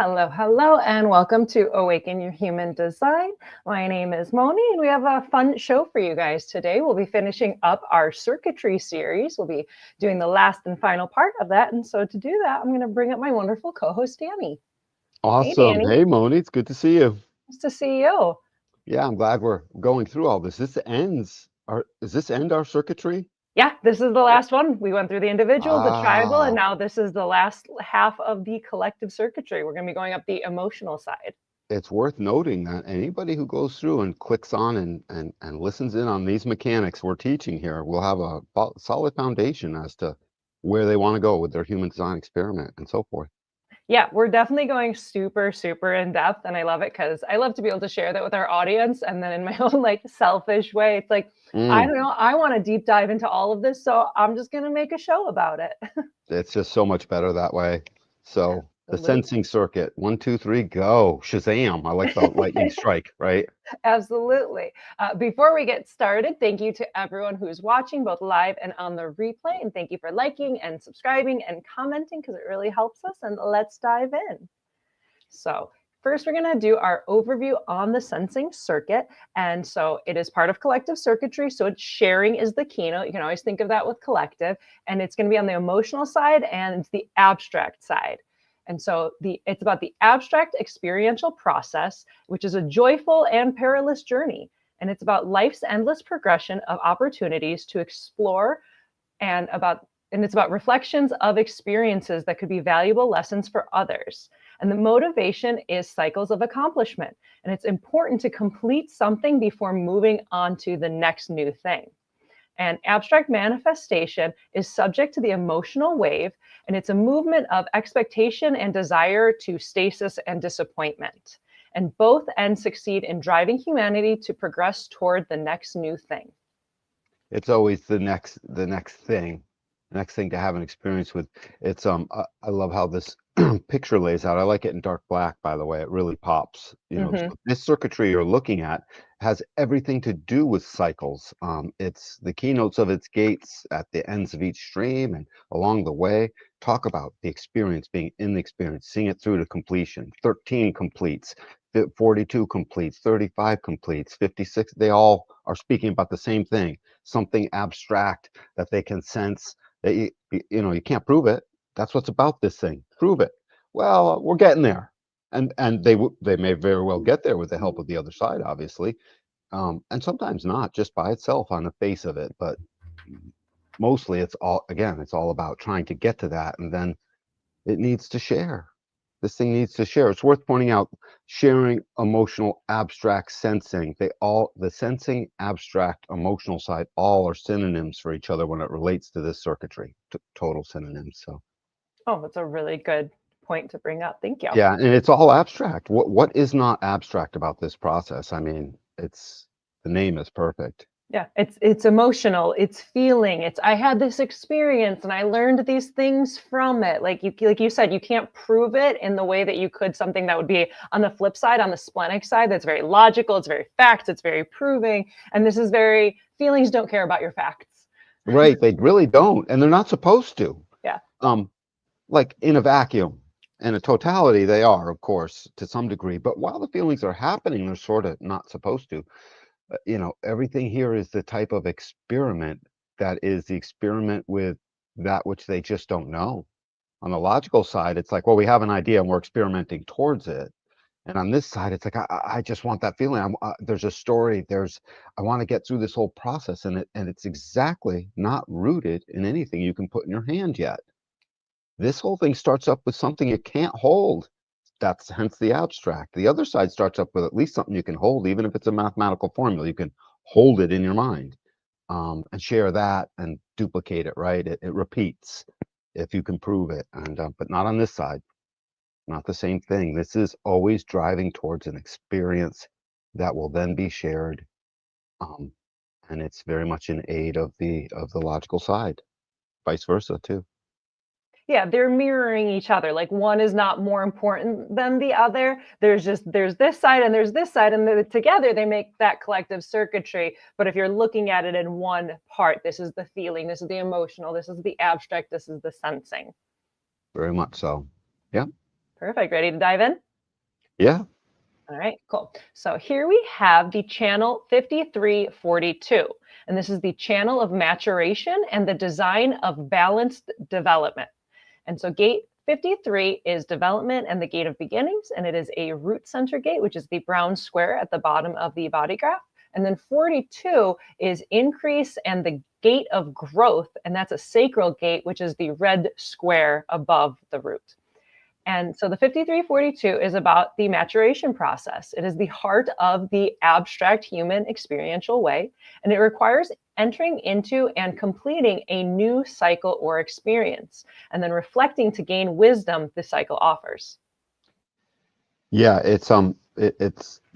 Hello, hello, and welcome to Awaken Your Human Design. My name is Moni, and we have a fun show for you guys today. We'll be finishing up our Circuitry series. We'll be doing the last and final part of that. And so to do that, I'm going to bring up my wonderful co-host, Danny. Hey, Awesome. Danny. Hey, Moni, it's good to see you. Nice to see you. Yeah, I'm glad we're going through all this. Does this end our circuitry? Yeah, this is the last one. We went through the individual, the tribal, and Ah, now this is the last half of the collective circuitry. We're going to be going up the emotional side. it's worth noting that anybody who goes through and clicks on and listens in on these mechanics we're teaching here will have a solid foundation as to where they want to go with their human design experiment and so forth. Yeah, we're definitely going super, super in depth. And I love it because I love to be able to share that with our audience. And then in my own like selfish way, it's like, I Mm, don't know, I want to deep dive into all of this. So I'm just going to make a show about it. it's just so much better that way. So the Absolutely. sensing circuit, 1, 2, 3, go. Shazam. I like the lightning strike, right? Absolutely. Before we get started, thank you to everyone who's watching both live and on the replay. And thank you for liking and subscribing and commenting because it really helps us. And let's dive in. So first, we're going to do our overview on the sensing circuit. And so it is part of collective circuitry. So sharing is the keynote. You can always think of that with collective. And it's going to be on the emotional side and the abstract side. And so it's about the abstract experiential process, which is a joyful and perilous journey. And it's about life's endless progression of opportunities to explore and it's about reflections of experiences that could be valuable lessons for others. And the motivation is cycles of accomplishment. And it's important to complete something before moving on to the next new thing. And abstract manifestation is subject to the emotional wave, and it's a movement of expectation and desire to stasis and disappointment. And both ends succeed in driving humanity to progress toward the next new thing. It's always the next thing to have an experience with. I love how this picture lays out. I like it in dark black, by the way. It really pops. Mm-hmm. So this circuitry you're looking at has everything to do with cycles. It's the keynotes of its gates at the ends of each stream and along the way. Talk about the experience, being in the experience, seeing it through to completion. 13 completes, 42 completes, 35 completes, 56. They all are speaking about the same thing, something abstract that they can sense that you can't prove it. That's what's about this thing. Prove it. Well, we're getting there, and they may very well get there with the help of the other side, obviously, and sometimes not just by itself on the face of it, but mostly it's all about trying to get to that, and then it needs to share. This thing needs to share. It's worth pointing out sharing, emotional, abstract, sensing. The sensing, abstract, emotional side, all are synonyms for each other when it relates to this circuitry. Total synonyms. So Oh, that's a really good point to bring up. Thank you. yeah, and it's all abstract. What is not abstract about this process? I mean, the name is perfect. Yeah, it's emotional, it's feeling, it's I had this experience and I learned these things from it. Like you said, you can't prove it in the way that you could something that would be on the flip side, on the splenic side, that's very logical, it's very facts, it's very proving, and this is very feelings don't care about your facts. Right, they really don't, and they're not supposed to. Yeah. Um, like in a vacuum. In a totality, they are, of course, to some degree. But while the feelings are happening, they're sort of not supposed to. Everything here is the type of experiment that is the experiment with that which they just don't know. On the logical side, it's like, well, we have an idea and we're experimenting towards it. And on this side, it's like, I just want that feeling. There's a story. I want to get through this whole process, and it's exactly not rooted in anything you can put in your hand yet. This whole thing starts up with something you can't hold. That's hence the abstract. The other side starts up with at least something you can hold, even if it's a mathematical formula. You can hold it in your mind, and share that and duplicate it, right? It repeats if you can prove it, but not on this side. Not the same thing. This is always driving towards an experience that will then be shared, um, and it's very much in aid of the logical side, vice versa too. Yeah, they're mirroring each other. Like one is not more important than the other. There's this side and there's this side, and together they make that collective circuitry. But if you're looking at it in one part, this is the feeling, this is the emotional, this is the abstract, this is the sensing. Very much so. Yeah. Perfect. Ready to dive in? Yeah. All right, cool. So here we have the channel 5342, and this is the channel of maturation and the design of balanced development. And so gate 53 is development and the gate of beginnings, and it is a root center gate, which is the brown square at the bottom of the body graph. And then 42 is increase and the gate of growth, and that's a sacral gate, which is the red square above the root. And so the 5342 is about the maturation process. It is the heart of the abstract human experiential way, and it requires entering into and completing a new cycle or experience, and then reflecting to gain wisdom the cycle offers. Yeah, it's the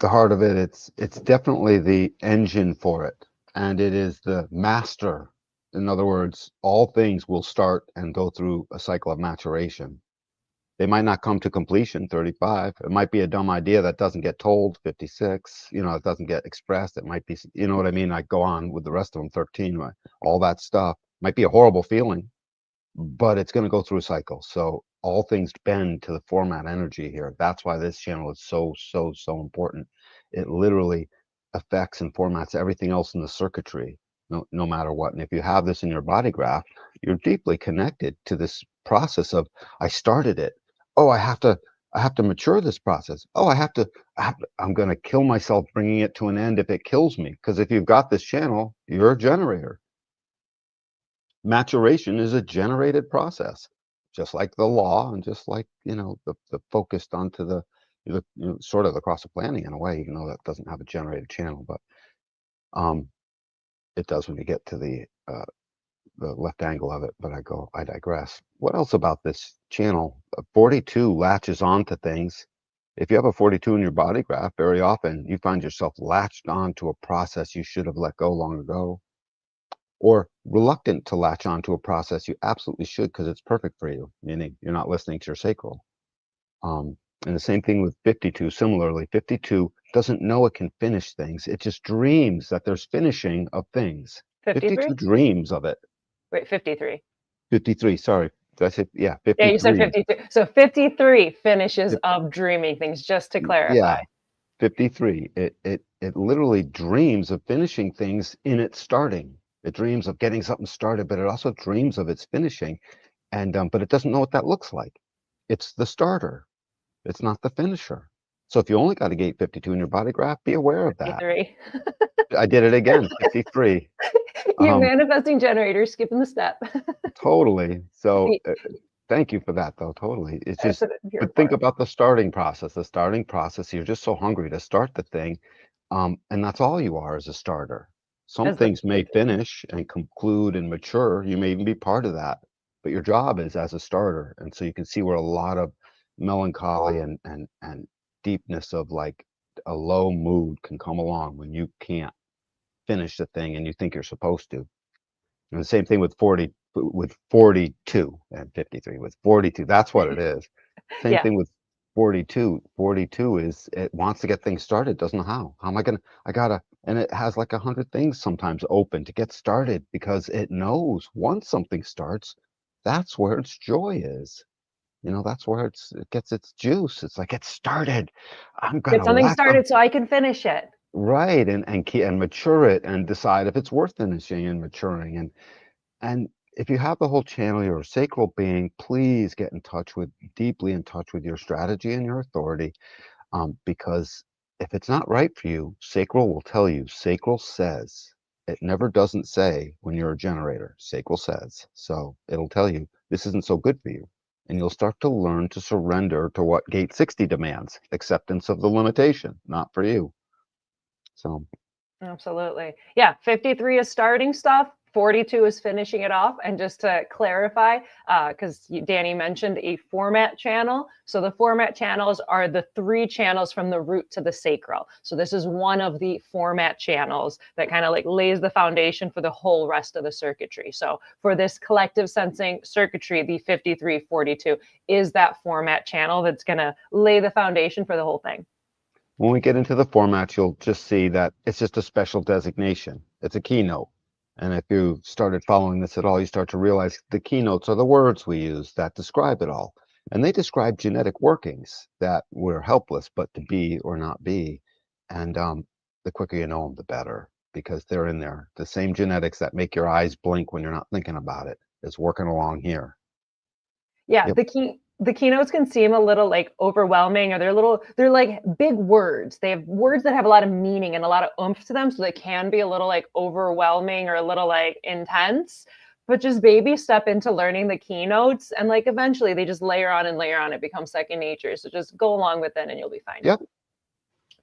heart of it. It's definitely the engine for it, and it is the master. In other words, all things will start and go through a cycle of maturation. They might not come to completion, 35. It might be a dumb idea that doesn't get told, 56. It doesn't get expressed. It might be, you know what I mean? I go on with the rest of them, 13, right? All that stuff might be a horrible feeling, but it's going to go through a cycle. So all things bend to the format energy here. That's why this channel is so, so, so important. It literally affects and formats everything else in the circuitry, no matter what. And if you have this in your body graph, you're deeply connected to this process of, I started it. Oh, I have to mature this process. Oh, I'm going to kill myself bringing it to an end if it kills me. Because if you've got this channel, you're a generator. Maturation is a generated process, just like the law and just like, the focused onto sort of the cross of planning in a way, even though that doesn't have a generated channel, but it does when you get to the left angle of it, but I digress. What else about this channel? 42 latches onto things. If you have a 42 in your body graph, very often you find yourself latched onto a process you should have let go long ago, or reluctant to latch onto a process you absolutely should because it's perfect for you, meaning you're not listening to your sacral. And the same thing with 52. Similarly, 52 doesn't know it can finish things. It just dreams that there's finishing of things. 52 53? dreams of it. Wait, 53. 53, sorry. Did I say, yeah, Yeah, you said 53. 52. So 53 finishes of dreaming things, just to clarify. Yeah, 53. It literally dreams of finishing things in its starting. It dreams of getting something started, but it also dreams of its finishing. And but it doesn't know what that looks like. It's the starter. It's not the finisher. So if you only got a gate 52 in your body graph, be aware of that. 53. I did it again, 53. You manifesting generator, skipping the step. Totally. So thank you for that, though. Totally. It's That's just, what I'm here but think for. about the starting process. The starting process, you're just so hungry to start the thing. And that's all you are as a starter. Some As the things may finish and conclude and mature. You may even be part of that. But your job is as a starter. And so you can see where a lot of melancholy and deepness of like a low mood can come along when you can't finish the thing and you think you're supposed to. And the same thing with 42 and 53 with 42. That's what it is. Same Yeah. thing with 42. 42 is it wants to get things started, doesn't know how. How am I gonna? I gotta, and it has like 100 things sometimes open to get started because it knows once something starts, that's where its joy is. That's where it gets its juice. It's like it started. I'm Get gonna something let them started so I can finish it. right and mature it and decide if it's worth finishing and maturing and if you have the whole channel, you're a sacral being, please get deeply in touch with your strategy and your authority, because if it's not right for you, sacral will tell you. Sacral says. It never doesn't say when you're a generator. Sacral says. So it'll tell you this isn't so good for you. And you'll start to learn to surrender to what gate 60 demands, acceptance of the limitation, not for you. So Absolutely. Yeah, 53 is starting stuff. 42 is finishing it off. And just to clarify, because Danny mentioned a format channel. So the format channels are the 3 channels from the root to the sacral. So this is one of the format channels that kind of like lays the foundation for the whole rest of the circuitry. So for this collective sensing circuitry, the 5342 is that format channel that's going to lay the foundation for the whole thing. when we get into the format, you'll just see that it's just a special designation. It's a keynote. And if you started following this at all, you start to realize the keynotes are the words we use that describe it all. And they describe genetic workings that we're helpless but to be or not be. And the quicker you know them, the better, because they're in there. The same genetics that make your eyes blink when you're not thinking about it is working along here. Yeah, Yep. the keynotes can seem a little like overwhelming, or they're like big words. They have words that have a lot of meaning and a lot of oomph to them, so they can be a little like overwhelming or a little like intense. But just baby step into learning the keynotes, and like eventually they just layer on and layer on. It becomes second nature. So just go along with it and you'll be fine. Yep.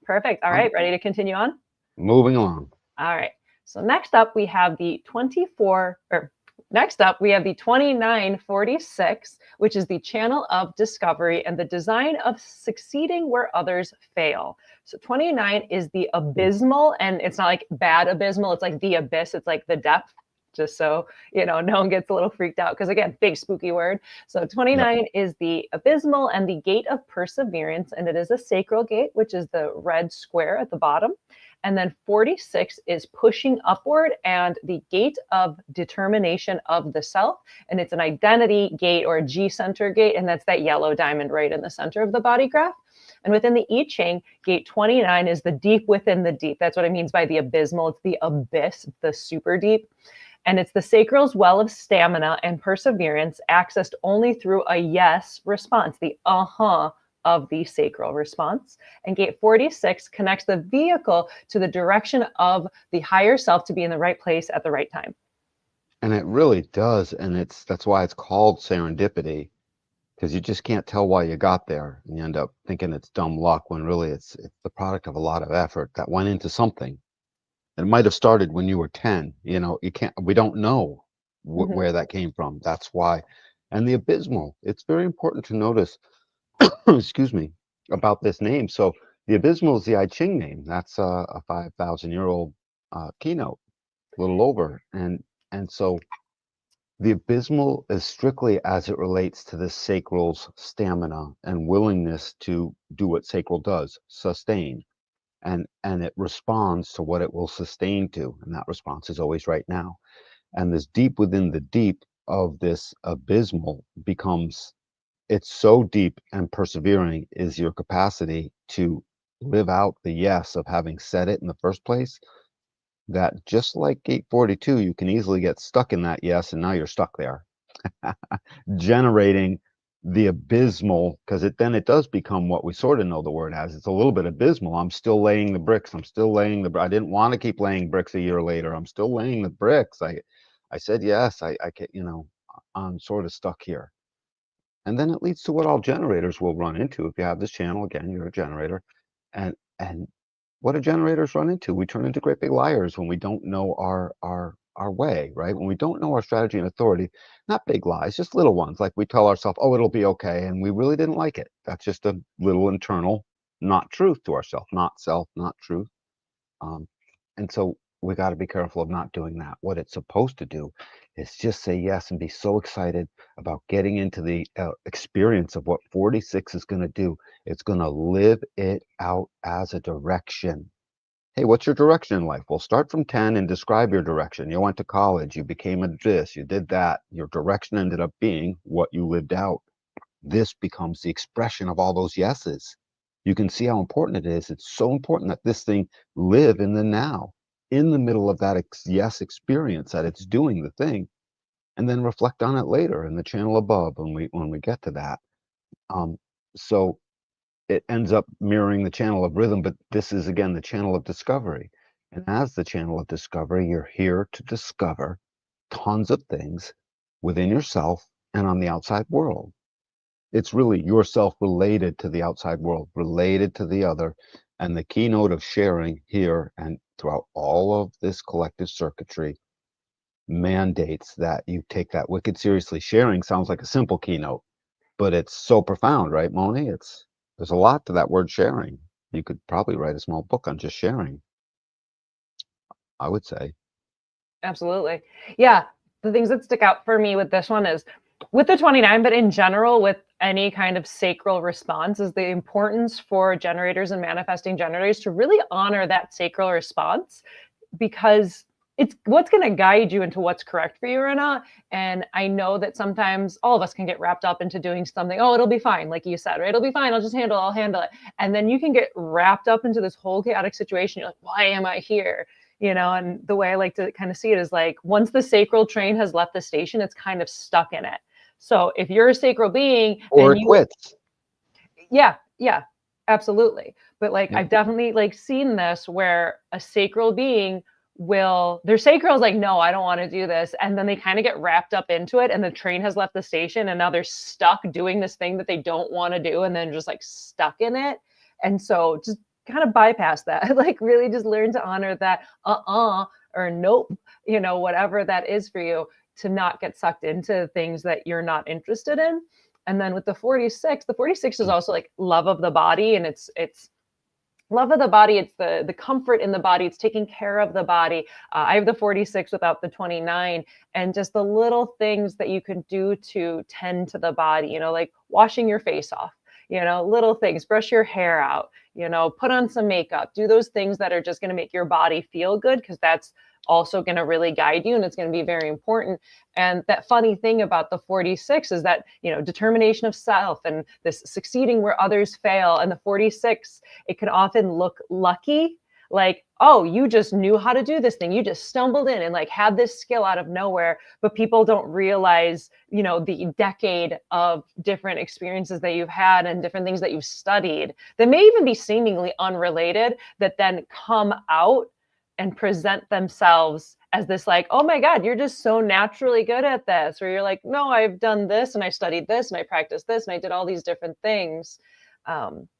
Perfect. All I'm right, ready to continue on? moving along. All right. So next up we have the 2946, which is the channel of discovery and the design of succeeding where others fail. So 29 is the abysmal, and it's not like bad abysmal, it's like the abyss, it's like the depth, just so no one gets a little freaked out, because again, big spooky word. So 29 Yep. is the abysmal and the gate of perseverance, and it is a sacral gate, which is the red square at the bottom. And then 46 is pushing upward and the gate of determination of the self. And it's an identity gate or a G center gate. And that's that yellow diamond right in the center of the body graph. And within the I Ching, gate 29 is the deep within the deep. That's what it means by the abysmal. It's the abyss, the super deep. And it's the sacral's well of stamina and perseverance, accessed only through a yes response, the of the sacral response. And gate 46 connects the vehicle to the direction of the higher self to be in the right place at the right time. And it really does. And that's why it's called serendipity, because you just can't tell why you got there. And you end up thinking it's dumb luck when really it's the product of a lot of effort that went into something. It might have started when you were 10. We don't know Mm-hmm. where that came from. That's why. And the abysmal, it's very important to notice, excuse me, about this name. So the abysmal is the I Ching name. That's a 5,000-year-old keynote, a little over. And so the abysmal is strictly as it relates to the sacral's stamina and willingness to do what sacral does, sustain. And it responds to what it will sustain to. And that response is always right now. And this deep within the deep of this abysmal becomes, it's so deep and persevering is your capacity to live out the yes of having said it in the first place, that just like gate 42, you can easily get stuck in that yes, and now you're stuck there, generating the abysmal, because it does become what we sort of know the word as. It's a little bit abysmal. I'm still laying the bricks. I didn't want to keep laying bricks a year later. I'm still laying the bricks. I said yes. I can, I'm sort of stuck here. And then it leads to what all generators will run into. If you have this channel, again, you're a generator. And what do generators run into? We turn into great big liars when we don't know our way, right? When we don't know our strategy and authority, not big lies, just little ones. Like we tell ourselves, oh, it'll be okay. And we really didn't like it. That's just a little internal, not truth to ourselves, not self, not truth. Um, and so we got to be careful of not doing that. What it's supposed to do is just say yes and be so excited about getting into the experience of what 46 is going to do. It's going to live it out as a direction. Hey, what's your direction in life? Well, start from 10 and describe your direction. You went to college, you became a this, you did that. Your direction ended up being what you lived out. This becomes the expression of all those yeses. You can see how important it is. It's so important that this thing live in the now, in the middle of that yes experience, that it's doing the thing, and then reflect on it later in the channel above when we get to that. Um, so it ends up mirroring the channel of rhythm, but this is again the channel of discovery. And as the channel of discovery, you're here to discover tons of things within yourself and on the outside world. It's really yourself related to the outside world, related to the other. And the keynote of sharing here and throughout all of this collective circuitry mandates that you take that wicked seriously. Sharing sounds like a simple keynote, but it's so profound, right, Moni? There's a lot to that word sharing. You could probably write a small book on just sharing, I would say. Absolutely. Yeah. The things that stick out for me with this one is with the 29, but in general, with any kind of sacral response, is the importance for generators and manifesting generators to really honor that sacral response, because it's what's going to guide you into what's correct for you or not. And I know that sometimes all of us can get wrapped up into doing something. Oh, it'll be fine. Like you said, right? It'll be fine. I'll handle it. And then you can get wrapped up into this whole chaotic situation. You're like, why am I here? And the way I like to kind of see it is like, once the sacral train has left the station, it's kind of stuck in it. So if you're a sacral being, or it quits. Yeah, absolutely. But like, I've definitely like seen this where a sacral being their sacral is like, no, I don't want to do this. And then they kind of get wrapped up into it and the train has left the station and now they're stuck doing this thing that they don't want to do and then just like stuck in it. And so just kind of bypass that, like really just learn to honor that or nope, whatever that is for you, to not get sucked into things that you're not interested in. And then with the 46 is also like love of the body, and it's love of the body. It's the comfort in the body. It's taking care of the body. I have the 46 without the 29, and just the little things that you can do to tend to the body, like washing your face off, little things, brush your hair out, put on some makeup, do those things that are just going to make your body feel good, because that's also going to really guide you and it's going to be very important. And that funny thing about the 46 is that, determination of self and this succeeding where others fail. And the 46, it can often look lucky, like, oh, you just knew how to do this thing. You just stumbled in and like had this skill out of nowhere. But people don't realize, the decade of different experiences that you've had and different things that you've studied that may even be seemingly unrelated, that then come out and present themselves as this like, oh my God, you're just so naturally good at this. Or you're like, no, I've done this and I studied this and I practiced this and I did all these different things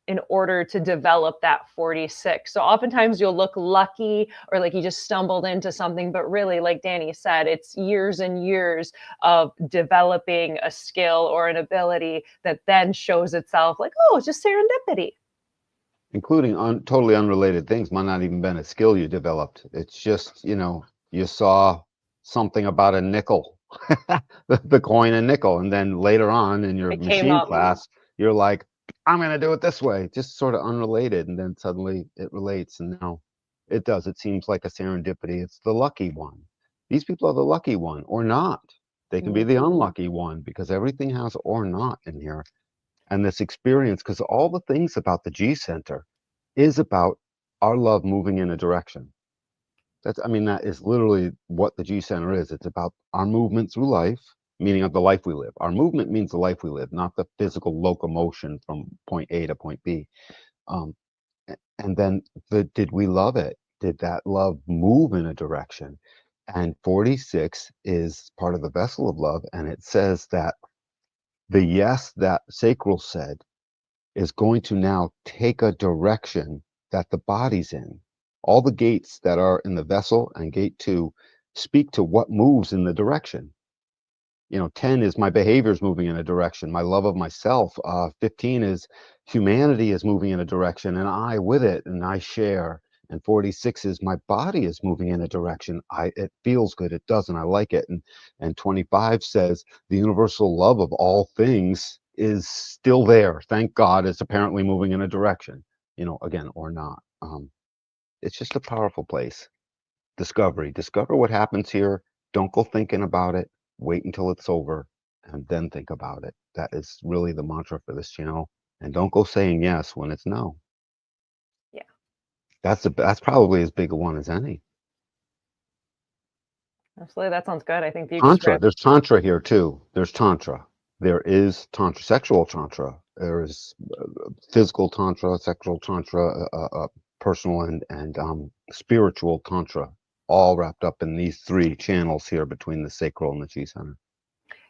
in order to develop that 46. So oftentimes you'll look lucky or like you just stumbled into something, but really, like Danny said, it's years and years of developing a skill or an ability that then shows itself like, oh, it's just serendipity. Including totally unrelated things. Might not even been a skill you developed. It's just, you saw something about a nickel, the coin and nickel. And then later on in your machine class, you're like, I'm going to do it this way, just sort of unrelated. And then suddenly it relates. And now it does. It seems like a serendipity. It's the lucky one. These people are the lucky one or not. They can be the unlucky one, because everything has or not in here. And this experience, because all the things about the G center is about our love moving in a direction. That is literally what the G center is. It's about our movement through life, meaning of the life we live. Our movement means the life we live, not the physical locomotion from point A to point B. And then did we love it? Did that love move in a direction? And 46 is part of the vessel of love. And it says that the yes that sacral said is going to now take a direction that the body's in. All the gates that are in the vessel and gate 2 speak to what moves in the direction. 10 is my behavior is moving in a direction, my love of myself. 15 is humanity is moving in a direction and I with it and I share. And 46 is my body is moving in a direction. It feels good. It doesn't. I like it. And 25 says the universal love of all things is still there. Thank God it's apparently moving in a direction, again, or not. It's just a powerful place. Discovery. Discover what happens here. Don't go thinking about it. Wait until it's over and then think about it. That is really the mantra for this channel. And don't go saying yes when it's no. Yeah. That's probably as big a one as any. Absolutely. That sounds good. I think you Tantra. There's Tantra here too. There's Tantra. There is Tantra, sexual Tantra. There is physical Tantra, sexual Tantra, personal and spiritual Tantra, all wrapped up in these 3 channels here between the sacral and the G center.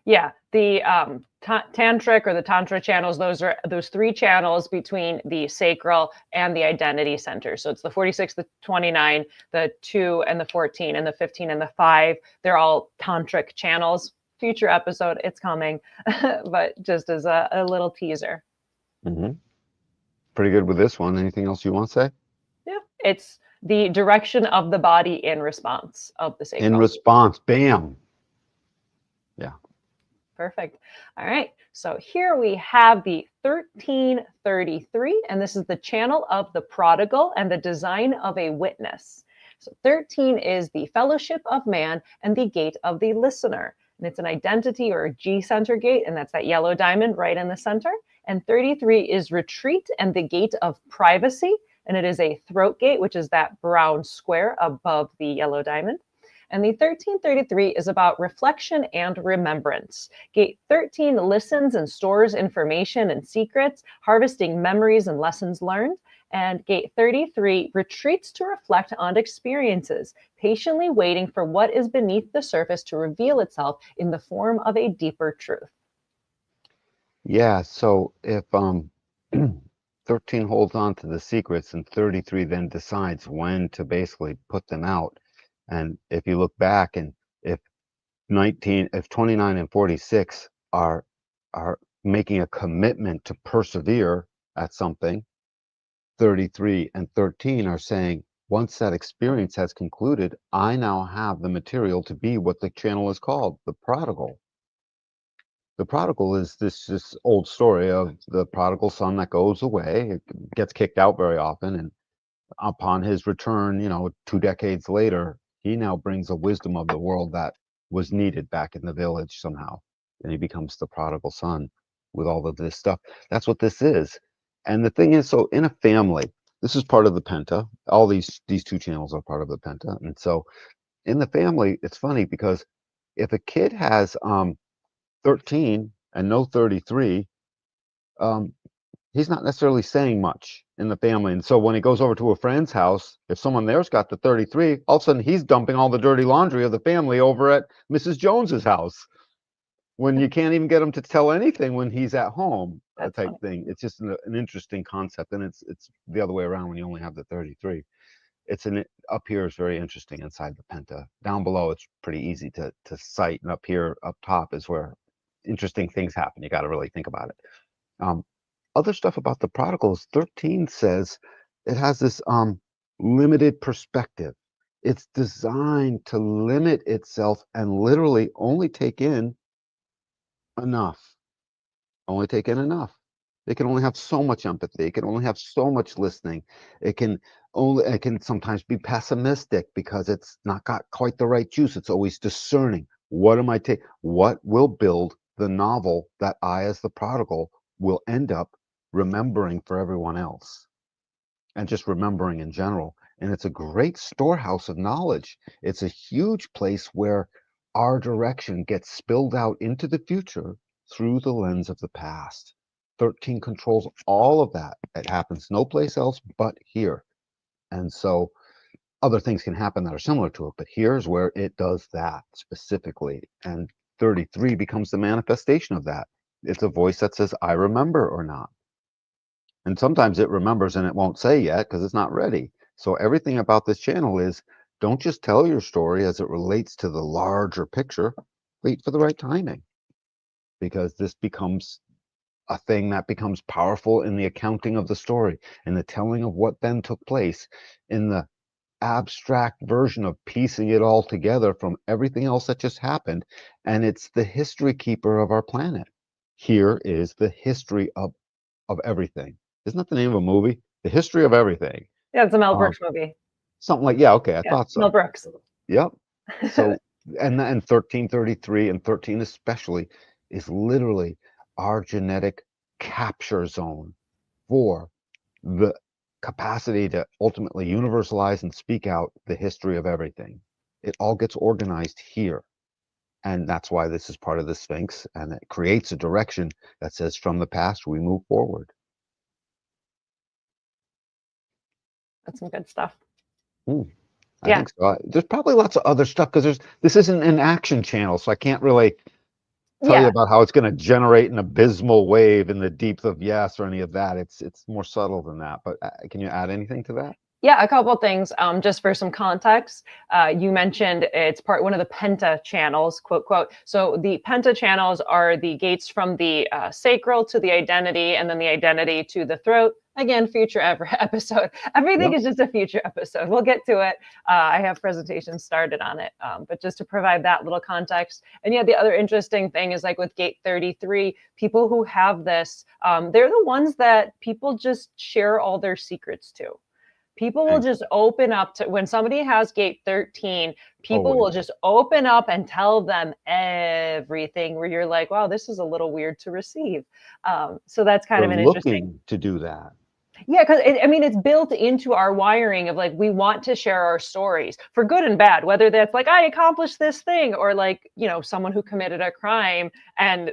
Yeah, the tantric or the tantra channels, those are those 3 channels between the sacral and the identity center. So it's the 46, the 29, the 2 and the 14 and the 15 and the 5. They're all tantric channels. Future episode, it's coming, but just as a little teaser. Pretty good with this one. Anything else you want to say? Yeah, it's the direction of the body in response of the sacral. In response, bam. Yeah. Perfect. All right. So here we have the 1333, and this is the channel of the prodigal and the design of a witness. So 13 is the fellowship of man and the gate of the listener. And it's an identity or a G center gate, and that's that yellow diamond right in the center. And 33 is retreat and the gate of privacy. And it is a throat gate, which is that brown square above the yellow diamond. And the 1333 is about reflection and remembrance. Gate 13 listens and stores information and secrets, harvesting memories and lessons learned. And gate 33 retreats to reflect on experiences, patiently waiting for what is beneath the surface to reveal itself in the form of a deeper truth. Yeah, so if 13 holds on to the secrets and 33 then decides when to basically put them out. And if you look back and if 29 and 46 are making a commitment to persevere at something, 33 and 13 are saying, once that experience has concluded, I now have the material to be what the channel is called, the prodigal. The prodigal is this old story of the prodigal son that goes away, gets kicked out very often, and upon his return, 2 decades later, he now brings a wisdom of the world that was needed back in the village somehow, and he becomes the prodigal son with all of this stuff. That's what this is. And the thing is, so in a family, this is part of the penta. All these two channels are part of the penta, and so in the family, it's funny because if a kid has 13 and no 33, um, he's not necessarily saying much in the family. And so when he goes over to a friend's house, if someone there's got the 33, all of a sudden he's dumping all the dirty laundry of the family over at Mrs. Jones's house when you can't even get him to tell anything when he's at home, type thing. It's just an interesting concept. And it's the other way around when you only have the 33. Up here is very interesting inside the penta. Down below, it's pretty easy to cite. And up here, up top is where interesting things happen. You got to really think about it. Other stuff about the prodigals, 13 says it has this limited perspective. It's designed to limit itself and literally only take in enough. Only take in enough. It can only have so much empathy. It can only have so much listening. It can sometimes be pessimistic because it's not got quite the right juice. It's always discerning. What will build the novel that I, as the prodigal, will end up remembering for everyone else, and just remembering in general. And it's a great storehouse of knowledge. It's a huge place where our direction gets spilled out into the future through the lens of the past. 13 controls all of that. It happens no place else but here. And so other things can happen that are similar to it, but here's where it does that specifically. And 33 becomes the manifestation of that. It's a voice that says, I remember or not. And sometimes it remembers and it won't say yet because it's not ready. So everything about this channel is, don't just tell your story as it relates to the larger picture. Wait for the right timing, because this becomes a thing that becomes powerful in the accounting of the story, in the telling of what then took place, in the abstract version of piecing it all together from everything else that just happened. And it's the history keeper of our planet. Here is the history of everything. Isn't that the name of a movie? The History of Everything. Yeah, it's a Mel Brooks movie. Something like, yeah, okay, I thought so. Mel Brooks. Yep. So, and 1333 and 13 especially is literally our genetic capture zone for the capacity to ultimately universalize and speak out the history of everything. It all gets organized here. And that's why this is part of the Sphinx, and it creates a direction that says from the past we move forward. That's some good stuff. I think so. There's probably lots of other stuff because this isn't an action channel, so I can't really tell you about how it's going to generate an abysmal wave in the deeps of yes or any of that. It's more subtle than that. But can you add anything to that? Yeah, a couple of things. Just for some context, you mentioned it's one of the penta channels, quote, quote. So the penta channels are the gates from the sacral to the identity, and then the identity to the throat. Again, future episode. Everything is just a future episode. We'll get to it. I have presentations started on it, but just to provide that little context. And yeah, the other interesting thing is like with gate 33, people who have this, they're the ones that people just share all their secrets to. People will And just open up to when somebody has gate 13, people will always. just open up and tell them everything where you're like, wow, this is a little weird to receive. So that's kind They're of an interesting. looking to do that. Yeah, because I mean, it's built into our wiring of like, we want to share our stories for good and bad, whether that's like, I accomplished this thing, or like, someone who committed a crime and,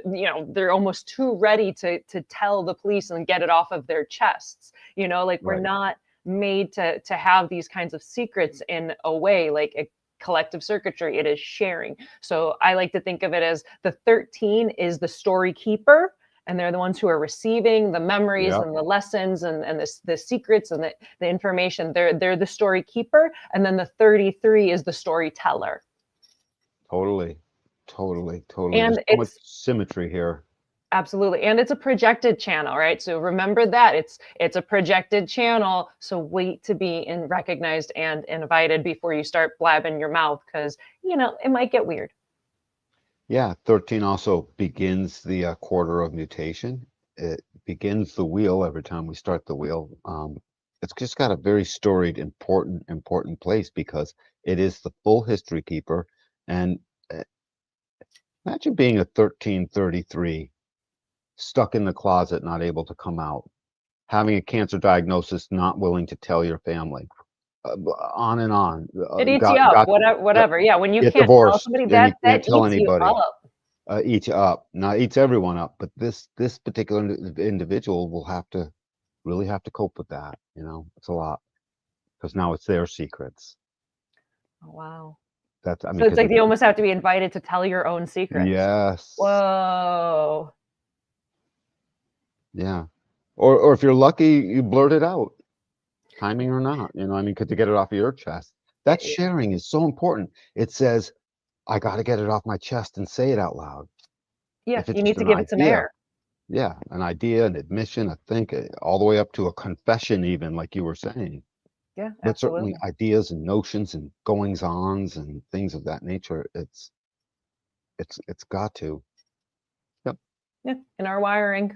they're almost too ready to tell the police and get it off of their chests. Like we're Right. not made to have these kinds of secrets in a way like a collective circuitry. It is sharing. So I like to think of it as the 13 is the story keeper, and they're the ones who are receiving the memories Yep. and the lessons and the secrets and the information. They're the story keeper, and then the 33 is the storyteller. Totally. Totally. Totally. There's And so much it's symmetry here. absolutely, and it's a projected channel, right? So remember that it's a projected channel. So wait to be recognized and invited before you start blabbing your mouth, because it might get weird. Yeah, 13 also begins the quarter of mutation. It begins the wheel every time we start the wheel. It's just got a very storied, important place because it is the full history keeper. And uh, imagine being a 1333 stuck in the closet, not able to come out, having a cancer diagnosis, not willing to tell your family, on and on. It eats you up, Got whatever. Yeah, when you get can't tell divorced somebody, and you that can't tell eats you anybody. up. Eats you up. Not eats everyone up, but this particular individual will really have to cope with that. It's a lot because now it's their secrets. Oh, wow. That's I mean, So it's because like it's you almost have to be invited to tell your own secrets. yes, Whoa. yeah. Or if you're lucky, you blurt it out, timing or not. I mean, to get it off of your chest. That Yeah. sharing is so important. It says, I got to get it off my chest and say it out loud. Yeah, If it's you just need to an give it some idea, air. yeah, an idea, an admission, I think, all the way up to a confession, even like you were saying. Yeah, But certainly absolutely. ideas and notions and goings-ons and things of that nature, it's got to. Yep, Yeah, in our wiring.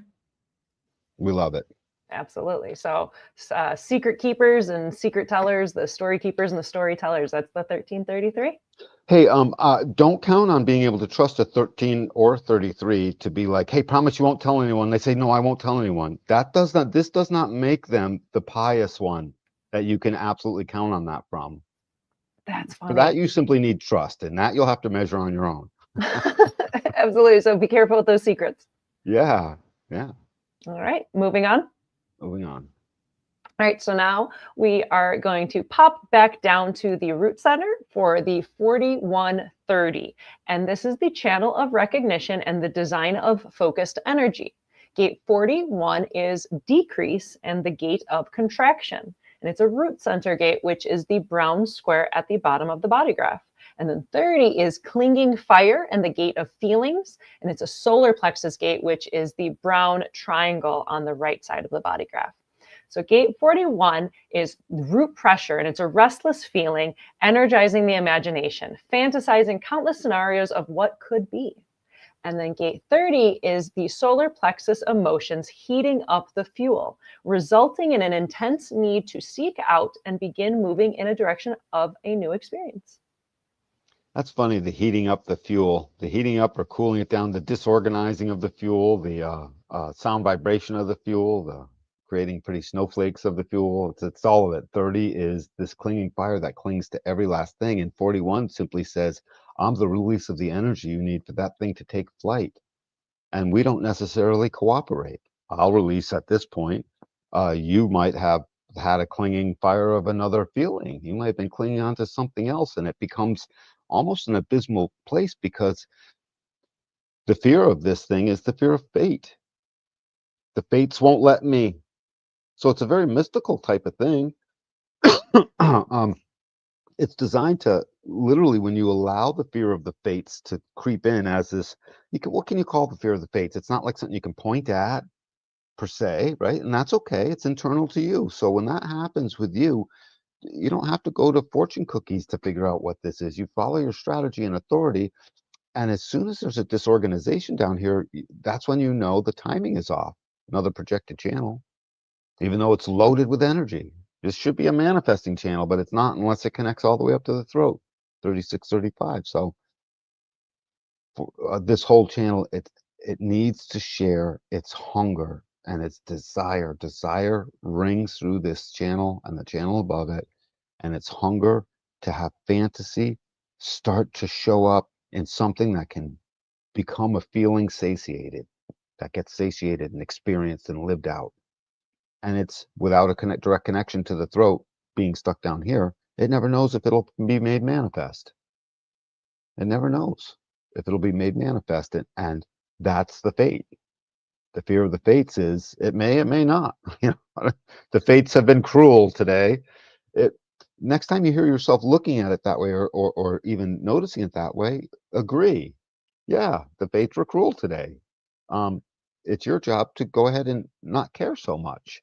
we love it. Absolutely. So, secret keepers and secret tellers, the story keepers and the storytellers. That's the 1333. Hey, don't count on being able to trust a 13 or 33 to be like, hey, promise you won't tell anyone. They say, no, I won't tell anyone. This does not make them the pious one that you can absolutely count on that from. That's For that, funny. you simply need trust, and that you'll have to measure on your own. Absolutely. So be careful with those secrets. Yeah, yeah. All right, moving on. Moving on. All right, so now we are going to pop back down to the root center for the 4130. And this is the channel of recognition and the design of focused energy. Gate 41 is decrease and the gate of contraction. And it's a root center gate, which is the brown square at the bottom of the body graph. And then 30 is clinging fire and the gate of feelings. And it's a solar plexus gate, which is the brown triangle on the right side of the body graph. So gate 41 is root pressure, and it's a restless feeling, energizing the imagination, fantasizing countless scenarios of what could be. And then gate 30 is the solar plexus emotions heating up the fuel, resulting in an intense need to seek out and begin moving in a direction of a new experience. That's funny, the heating up the fuel, the heating up or cooling it down, the disorganizing of the fuel, the sound vibration of the fuel, the creating pretty snowflakes of the fuel. It's all of it. 30 is this clinging fire that clings to every last thing. And 41 simply says, I'm the release of the energy you need for that thing to take flight. And we don't necessarily cooperate. I'll release at this point. You might have had a clinging fire of another feeling. You might have been clinging on to something else, and it becomes almost an abysmal place because the fear of this thing is the fear of fate. The fates won't let me. So it's a very mystical type of thing. um, it's designed to literally, when you allow the fear of the fates to creep in as this, what can you call the fear of the fates? It's not like something you can point at per se, right? And that's okay. It's internal to you. So when that happens with you, you don't have to go to fortune cookies to figure out what this is. You follow your strategy and authority. And as soon as there's a disorganization down here, that's when you know the timing is off. Another projected channel, even though it's loaded with energy. This should be a manifesting channel, but it's not unless it connects all the way up to the throat, 36, 35. So for, this whole channel, it needs to share its hunger and its desire. Desire rings through this channel and the channel above it, and its hunger to have fantasy start to show up in something that can become a feeling satiated, that gets satiated and experienced and lived out. And it's without a direct connection to the throat being stuck down here, it never knows if it'll be made manifest. It never knows if it'll be made manifest. And that's the fate. The fear of the fates is it may not. You know, the fates have been cruel today. It next time you hear yourself looking at it that way or even noticing it that way, agree. Yeah, the fates were cruel today. It's your job to go ahead and not care so much.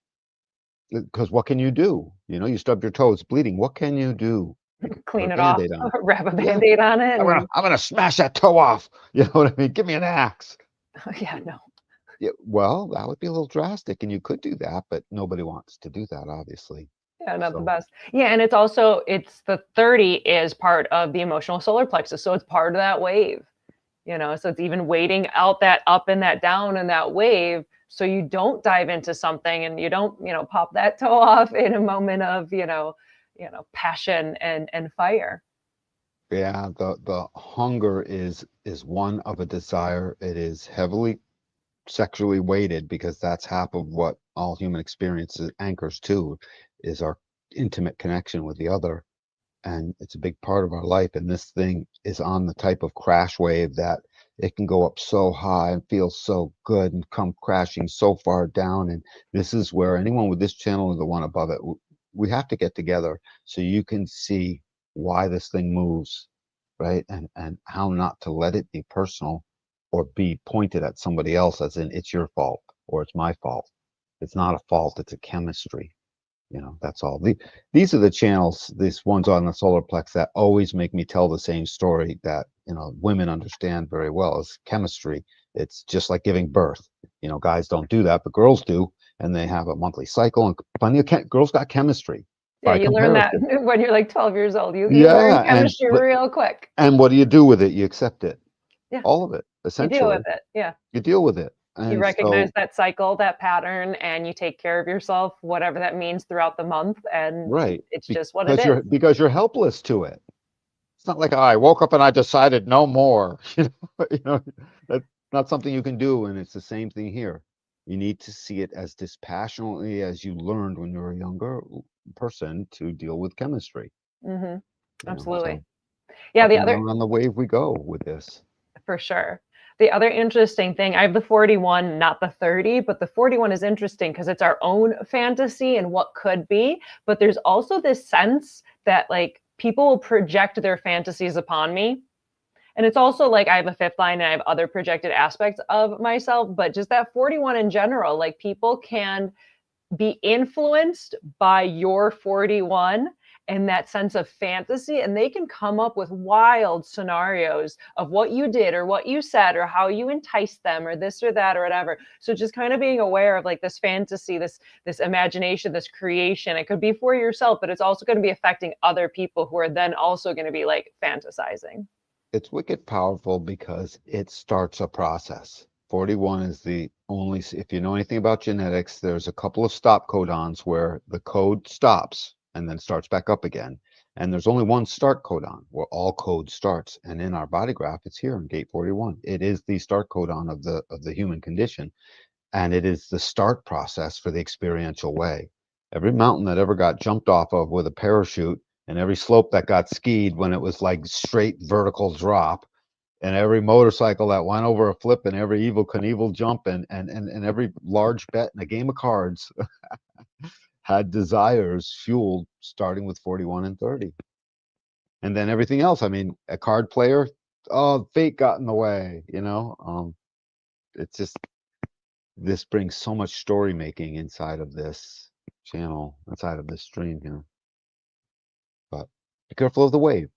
Because what can you do? You know, you stub your toe, it's bleeding. What can you do? You can put a Clean it off, Band-Aid on it. wrap a Yeah, Band-Aid on it, and I'm gonna smash that toe off. You know what I mean? Give me an axe. yeah, no. Yeah, well, that would be a little drastic, and you could do that, but nobody wants to do that, obviously. Yeah, not the So best. Yeah, and it's also it's the 30 is part of the emotional solar plexus, so it's part of that wave. So it's even waiting out that up and that down and that wave, so you don't dive into something and you don't pop that toe off in a moment of passion and fire. yeah, the hunger is one of a desire. It is heavily sexually weighted because that's half of what all human experience anchors to, is our intimate connection with the other. And it's a big part of our life. And this thing is on the type of crash wave that it can go up so high and feel so good and come crashing so far down. And this is where anyone with this channel or the one above it, we have to get together so you can see why this thing moves, right? And how not to let it be personal or be pointed at somebody else as in it's your fault or it's my fault. It's not a fault, it's a chemistry. That's all. These are the channels, these ones on the solar plex that always make me tell the same story that, women understand very well is chemistry. It's just like giving birth. Guys don't do that, but girls do. And they have a monthly cycle and plenty of girls got chemistry Yeah, by you learn that comparison. when you're like 12 years old. You learn Yeah. chemistry real quick. And what do you do with it? You accept it. Yeah, All of it, you deal with essentially. it. Yeah. You deal with it. You And recognize so, that cycle, that pattern, and you take care of yourself, whatever that means throughout the month. And right. it's just what it is. Because you're helpless to it. It's not like, oh, I woke up and I decided no more. That's not something you can do. And it's the same thing here. You need to see it as dispassionately as you learned when you were a younger person to deal with chemistry. Hmm. So Absolutely. Yeah, up the and other, down on the wave we go with this. for sure. The other interesting thing, I have the 41, not the 30, but the 41 is interesting because it's our own fantasy and what could be. But there's also this sense that like people will project their fantasies upon me. And it's also like I have a fifth line and I have other projected aspects of myself, but just that 41 in general, like people can be influenced by your 41 and that sense of fantasy, and they can come up with wild scenarios of what you did or what you said or how you enticed them or this or that or whatever. So just kind of being aware of like this fantasy, this imagination, this creation. It could be for yourself, but it's also going to be affecting other people who are then also going to be like fantasizing. It's wicked powerful because it starts a process. 41 is the only, if you know anything about genetics, there's a couple of stop codons where the code stops and then starts back up again. And there's only one start codon where all code starts. And in our body graph, it's here in gate 41. It is the start codon of the human condition. And it is the start process for the experiential way. Every mountain that ever got jumped off of with a parachute, and every slope that got skied when it was like straight vertical drop, and every motorcycle that went over a flip, and every evil Knievel jump, and every large bet in a game of cards had desires fueled starting with 41 and 30. And then everything else, I mean, a card player, oh, fate got in the way. It's just, this brings so much story making inside of this channel, inside of this stream here. But be careful of the wave,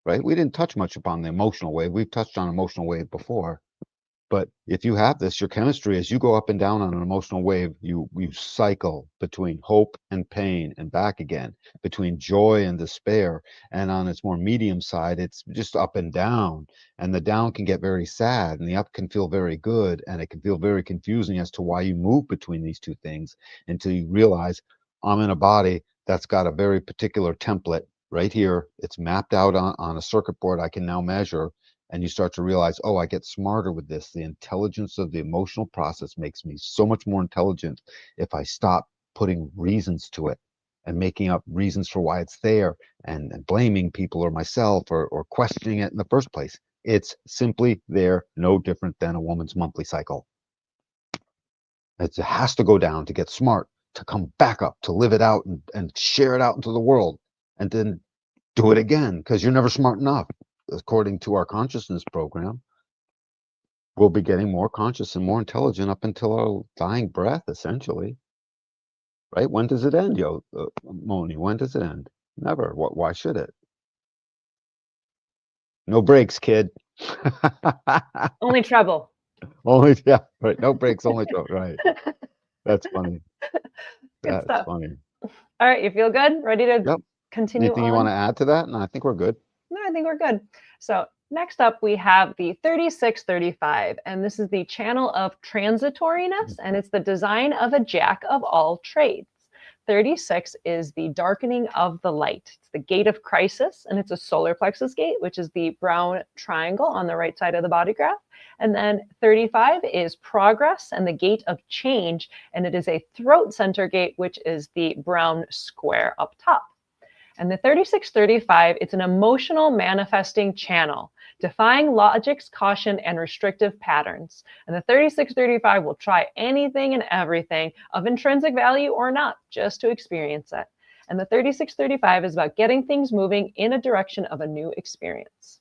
right? We didn't touch much upon the emotional wave. We've touched on emotional wave before. But if you have this, your chemistry, as you go up and down on an emotional wave, you cycle between hope and pain and back again, between joy and despair. And on its more medium side, it's just up and down. And the down can get very sad, and the up can feel very good, and it can feel very confusing as to why you move between these two things until you realize I'm in a body that's got a very particular template right here. It's mapped out on a circuit board I can now measure, and you start to realize, oh, I get smarter with this. The intelligence of the emotional process makes me so much more intelligent if I stop putting reasons to it and making up reasons for why it's there, and blaming people or myself, or questioning it in the first place. It's simply there, no different than a woman's monthly cycle. It has to go down to get smart, to come back up, to live it out and share it out into the world, and then do it again, because you're never smart enough. According to our consciousness program, we'll be getting more conscious and more intelligent up until our dying breath, essentially. Right? When does it end, Moni? When does it end? Never. Why should it? No breaks, kid. Only trouble. Only, yeah, right. No breaks, only trouble. Right. That's funny. Good That's stuff. funny. All right, you feel good? Ready to Yep. continue Anything you on? want to add to that? No, I think we're good. No, I think we're good. So next up, we have the 3635, and this is the channel of transitoriness, and it's the design of a jack of all trades. 36 is the darkening of the light. It's the gate of crisis, and it's a solar plexus gate, which is the brown triangle on the right side of the body graph. And then 35 is progress and the gate of change, and it is a throat center gate, which is the brown square up top. And the 3635, it's an emotional manifesting channel, defying logic's caution and restrictive patterns. And the 3635 will try anything and everything of intrinsic value or not, just to experience it. And the 3635 is about getting things moving in a direction of a new experience.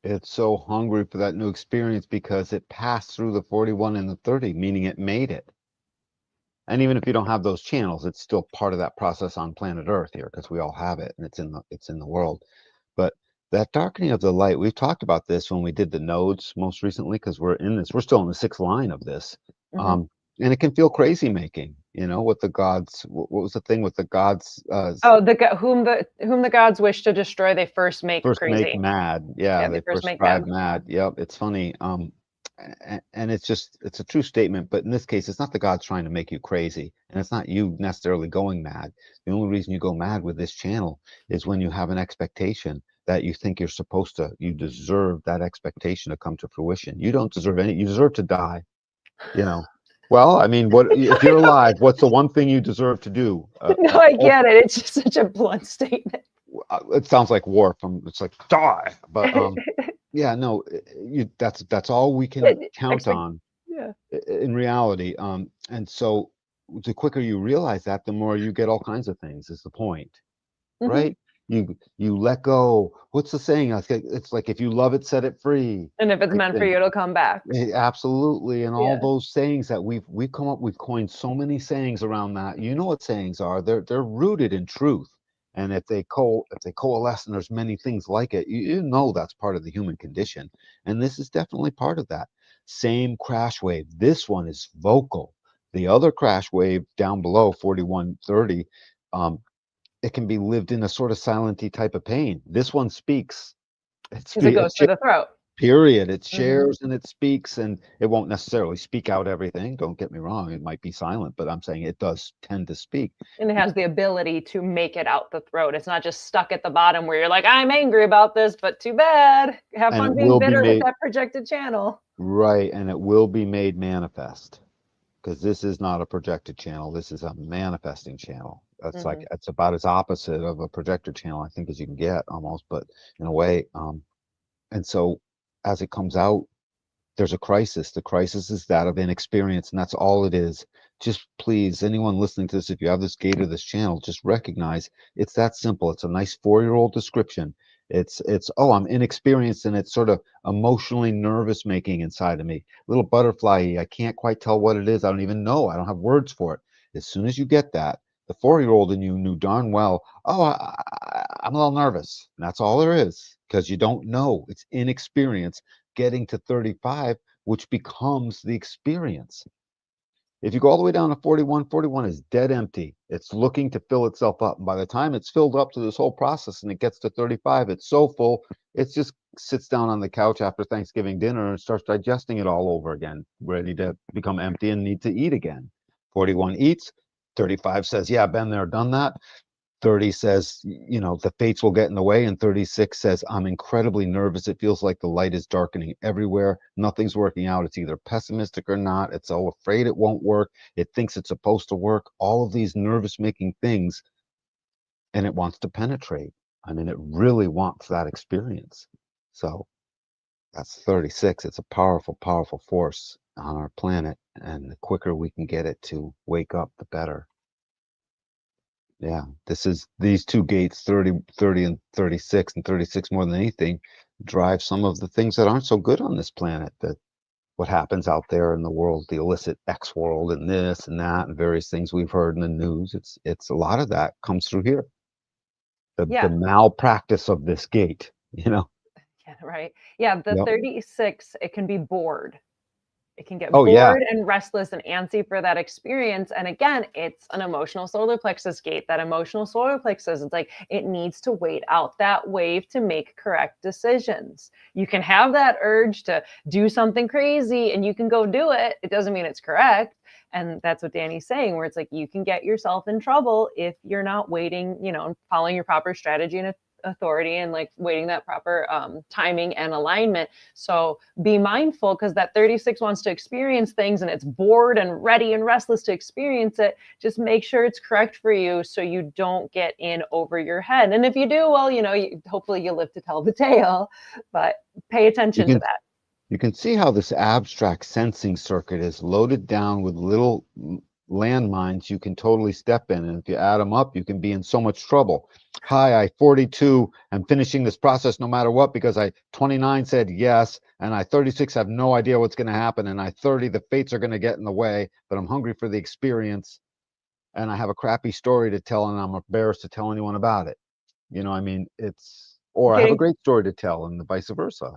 It's so hungry for that new experience because it passed through the 41 and the 30, meaning it made it. And even if you don't have those channels, it's still part of that process on planet Earth here, because we all have it and it's in the world. But that darkening of the light, we've talked about this when we did the nodes most recently, because we're still in the sixth line of this. Mm-hmm. And it can feel crazy making, with the gods. What was the thing with the gods? Oh, whom the gods wish to destroy, they first make First make crazy. mad. Yeah, Yeah, they they first first make drive mad. mad. Yep, it's funny. And it's a true statement, but in this case, it's not the gods trying to make you crazy, and it's not you necessarily going mad. The only reason you go mad with this channel is when you have an expectation that you think you deserve that expectation to come to fruition. You don't deserve you deserve to die, you know. Well, I mean, what if you're alive? What's the one thing you deserve to do? No, I get it. It's just such a blunt statement. It sounds like war it's like die, but yeah, no, that's all we can count on Yeah. in reality. And so the quicker you realize that, the more you get all kinds of things, is the point, Mm-hmm. right? You let go. What's the saying? It's like, if you love it, set it free. And if it's Right? meant for you, it'll come back. Absolutely. And all Yeah. those sayings that we've coined so many sayings around that. You know what sayings are? They're rooted in truth. And if they coalesce, and there's many things like it, you know that's part of the human condition. And this is definitely part of that. Same crash wave. This one is vocal. The other crash wave down below, 4130, it can be lived in a sort of silenty type of pain. This one speaks. Because it goes for the throat. Period. It Mm-hmm. shares and it speaks, and it won't necessarily speak out everything. Don't get me wrong. It might be silent, but I'm saying it does tend to speak. And it has the ability to make it out the throat. It's not just stuck at the bottom where you're like, I'm angry about this, but too bad. Have And fun it being will be bitter with made that projected channel. right, and it will be made manifest, because this is not a projected channel. This is a manifesting channel. That's Mm-hmm. like, it's about as opposite of a projector channel, I think, as you can get, almost, but in a way. And so as it comes out, there's a crisis. The crisis is that of inexperience, and that's all it is. Just please, anyone listening to this, if you have this gate or this channel, just recognize it's that simple. It's a nice 4-year-old description. It's oh, I'm inexperienced, and it's sort of emotionally nervous making inside of me. Little butterfly. I can't quite tell what it is. I don't even know. I don't have words for it. As soon as you get that, the 4-year-old in you knew darn well, oh, I'm a little nervous. And that's all there is, because you don't know. It's inexperience. Getting to 35 which becomes the experience. If you go all the way down to 41, 41 is dead empty. It's looking to fill itself up. And by the time it's filled up to this whole process and it gets to 35, it's so full, it just sits down on the couch after Thanksgiving dinner and starts digesting it all over again, ready to become empty and need to eat again. 41 eats, 35 says, yeah, been there, done that. 30 says, the fates will get in the way. And 36 says, I'm incredibly nervous. It feels like the light is darkening everywhere. Nothing's working out. It's either pessimistic or not. It's so afraid it won't work. It thinks it's supposed to work. All of these nervous making things. And it wants to penetrate. I mean, it really wants that experience. So that's 36. It's a powerful, powerful force on our planet. And the quicker we can get it to wake up, the better. Yeah, these two gates, 30 and 36, and 36 more than anything, drive some of the things that aren't so good on this planet, that what happens out there in the world, the illicit X world and this and that and various things we've heard in the news. It's a lot of that comes through here. The malpractice of this gate, Yeah, right. Yeah, the Yep. 36, it can be bored. It can get Oh yeah. bored and restless and antsy for that experience. And again, it's an emotional solar plexus gate. That emotional solar plexus, it's like it needs to wait out that wave to make correct decisions. You can have that urge to do something crazy and you can go do it. It doesn't mean it's correct. And that's what Danny's saying, where it's like you can get yourself in trouble if you're not waiting, following your proper strategy and authority and like waiting that proper timing and alignment. So be mindful, because that 36 wants to experience things and it's bored and ready and restless to experience it. Just make sure it's correct for you so you don't get in over your head. And if you do, well, hopefully you live to tell the tale, but pay attention to that. You can see how this abstract sensing circuit is loaded down with little landmines you can totally step in. And if you add them up, you can be in so much trouble. Hi, I 42 am finishing this process no matter what, because I 29 said yes, and I 36 have no idea what's going to happen, and I 30 the fates are going to get in the way, but I'm hungry for the experience, and I have a crappy story to tell, and I'm embarrassed to tell anyone about it. I mean, or I have a great story to tell, and the vice versa.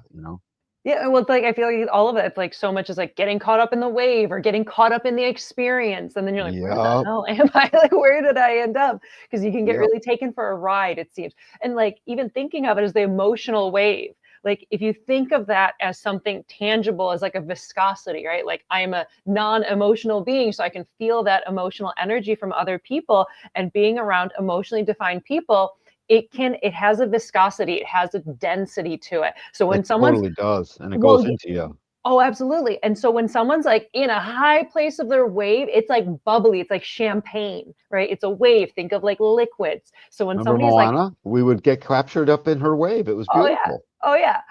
Yeah, well, it's like I feel like all of it, it's like so much is like getting caught up in the wave or getting caught up in the experience. And then you're like, where the hell am I? Like, where did I end up? Because you can get really taken for a ride, it seems. And like even thinking of it as the emotional wave. Like if you think of that as something tangible, as like a viscosity, right? Like I'm a non-emotional being, so I can feel that emotional energy from other people, and being around emotionally defined people, it has a viscosity, it has a density to it. So when someone's totally does, and it goes into you. Oh, absolutely. And so when someone's like in a high place of their wave, it's like bubbly, it's like champagne, right? It's a wave. Think of like liquids. So when Remember somebody's Moana? like, We would get captured up in her wave. It was oh yeah, beautiful. oh yeah.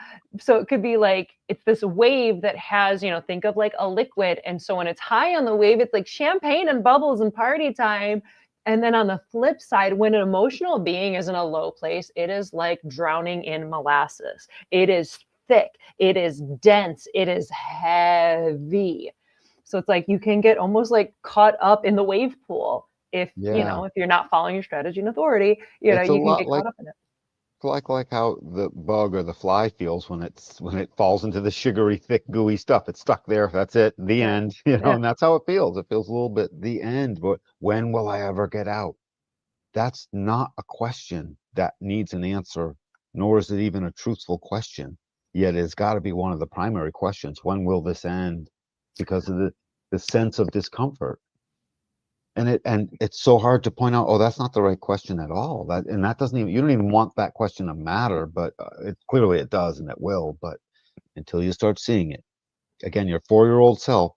So it could be like it's this wave that has, think of like a liquid. And so when it's high on the wave, it's like champagne and bubbles and party time. And then on the flip side, when an emotional being is in a low place, it is like drowning in molasses. It is thick, it is dense, it is heavy. So it's like you can get almost like caught up in the wave pool if if you're not following your strategy and authority, you can get caught up in it. Like how the bug or the fly feels when it falls into the sugary, thick, gooey stuff. It's stuck there. That's it. The end. And that's how it feels. It feels a little bit the end. But when will I ever get out? That's not a question that needs an answer, nor is it even a truthful question. Yet it's got to be one of the primary questions. When will this end? Because of the sense of discomfort. And it's so hard to point out, oh, that's not the right question at all. That doesn't even, you don't even want that question to matter, but clearly it does, and it will. But until you start seeing it, again, your 4-year-old self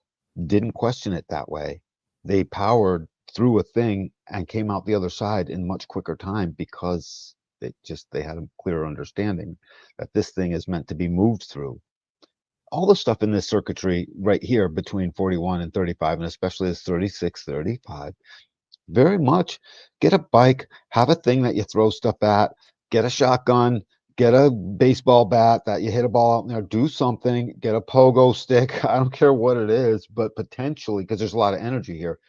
didn't question it that way. They powered through a thing and came out the other side in much quicker time, because they had a clearer understanding that this thing is meant to be moved through. All the stuff in this circuitry right here between 41 and 35, and especially this 36, 35, very much get a bike, have a thing that you throw stuff at, get a shotgun, get a baseball bat that you hit a ball out in there, do something, get a pogo stick. I don't care what it is, but potentially, because there's a lot of energy here,